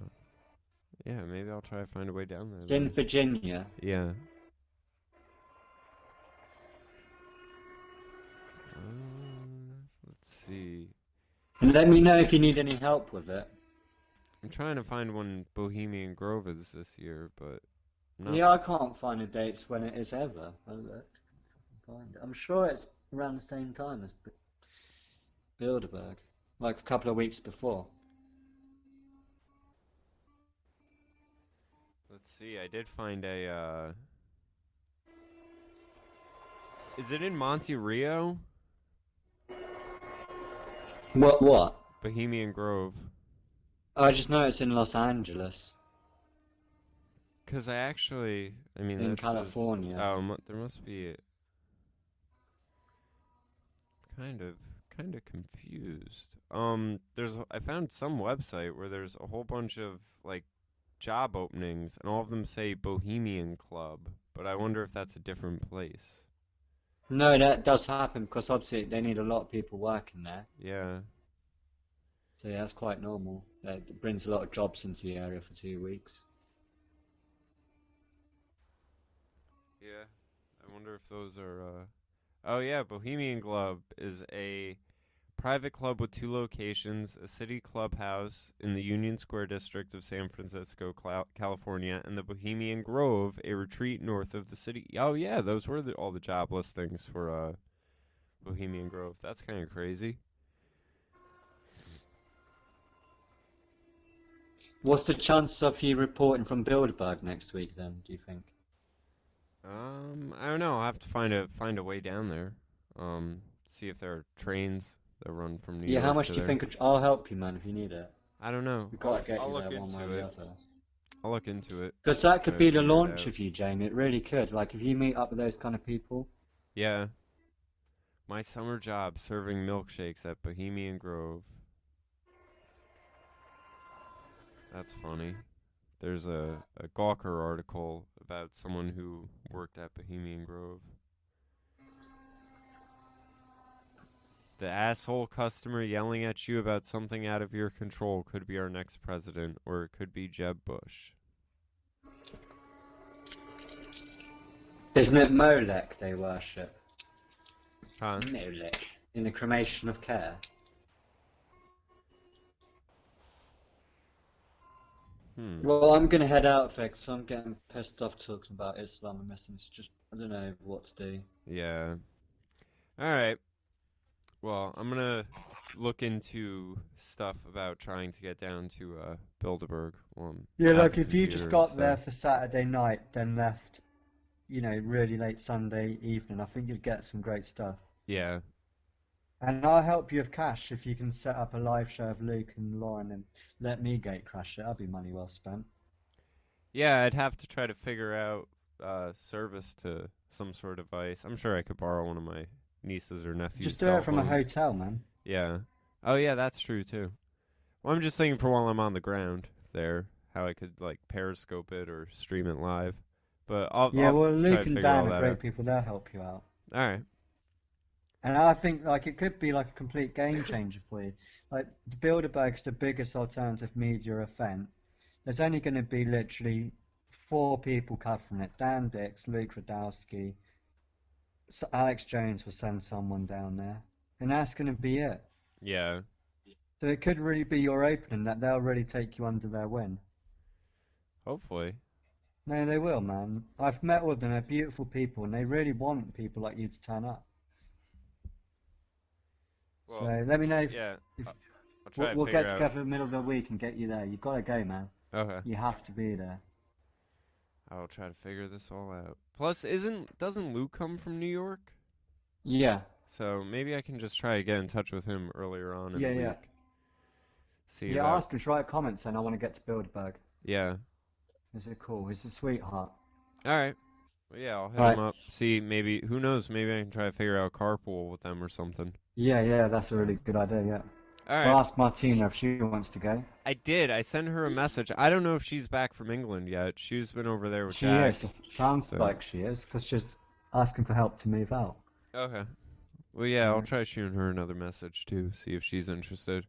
Yeah, maybe I'll try to find a way down there. It's in Then. Virginia. Yeah. Let's see. And let me know if you need any help with it. I'm trying to find when Bohemian Grove is this year, but not. Yeah, I can't find the dates when it is ever. I looked. I'm sure it's around the same time as Bilderberg, like a couple of weeks before. Let's see. I did find a. Is it in Monte Rio? What? Bohemian Grove. I just know it's in Los Angeles. Because I mean, In that says- California. There must be kind of confused. I found some website where there's a whole bunch of like job openings, and all of them say Bohemian Club, but I wonder if that's a different place. No, that does happen because obviously they need a lot of people working there. Yeah. So yeah, that's quite normal. It brings a lot of jobs into the area for 2 weeks. Yeah. I wonder if those are. Oh yeah, Bohemian Club is a private club with 2 locations: a city clubhouse in the Union Square district of San Francisco, California, and the Bohemian Grove, a retreat north of the city. Oh yeah, those were all the job listings for Bohemian Grove. That's kind of crazy. What's the chance of you reporting from Bilderberg next week then, do you think? I don't know. I'll have to find a way down there. See if there are trains that run from New Yeah, York how much to do you there. think? I'll help you, man, if you need it. I don't know. We've got to get I'll you look there one way or into the it. other. I'll look into it. Because that Try could to be the figure it launch out. of you, Jamie. It really could. Like, if you meet up with those kind of people. Yeah. My summer job serving milkshakes at Bohemian Grove. That's funny. There's a Gawker article about someone who worked at Bohemian Grove. The asshole customer yelling at you about something out of your control could be our next president, or it could be Jeb Bush. Isn't it Molech they worship? Huh? Molech. In the cremation of care. Hmm. Well, I'm gonna head out, Vic, so I'm getting pissed off talking about Islamism. It's just, I don't know what to do. Yeah. All right. Well, I'm gonna look into stuff about trying to get down to Bilderberg while I'm Yeah, at the like if you just computer and got stuff. there for Saturday night, then left, really late Sunday evening, I think you'd get some great stuff. Yeah. And I'll help you with cash if you can set up a live show of Luke and Lauren and let me gate crash it. That'll be money well spent. Yeah, I'd have to try to figure out service to some sort of device. I'm sure I could borrow one of my nieces or nephews' Just do cell it from a phones. hotel, man. Yeah. Oh yeah, that's true too. Well, I'm just thinking for while I'm on the ground there, how I could like periscope it or stream it live. But Yeah, I'll well, try Luke to and figure all Dan are that great out. people. They'll help you out. All right. And I think like it could be like a complete game changer for you. Like the Bilderberg's the biggest alternative media event. There's only going to be literally four people covering it: Dan Dix, Luke Radowski, so Alex Jones will send someone down there, and that's going to be it. Yeah. So it could really be your opening that they'll really take you under their wing. Hopefully. No, they will, man. I've met all of them. They're beautiful people, and they really want people like you to turn up. So Well, let me know yeah. if I'll try we'll, to we'll figure get out. together in the middle of the week and get you there. You've got to go, man. Okay. You have to be there. I'll try to figure this all out. Plus, doesn't Luke come from New York? Yeah, So maybe I can just try to get in touch with him earlier on in yeah, the yeah. week. See Yeah, about. ask him to write comments saying I want to get to Bilderberg. Yeah. Is it cool? He's a sweetheart. All right. Well, yeah, I'll hit Right. him up. See, maybe who knows? Maybe I can try to figure out carpool with them or something. Yeah, yeah, that's a So. really good idea, yeah. All Well, right. ask Martina if she wants to go. I did. I sent her a message. I don't know if she's back from England yet. She's been over there with She Jack. is. Sounds So. like she is, because she's asking for help to move out. Okay. Well, yeah, I'll Right. try shooting her another message too, see if she's interested.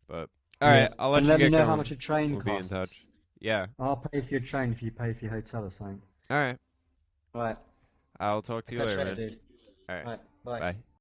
But all Yeah. right, I'll let And you let me get know how going. much a train We'll be in costs. touch. Yeah. I'll pay for your train if you pay for your hotel or something. All right. Right. I'll talk to you Catch you later, later, man. dude. All right. Right. Bye. Bye.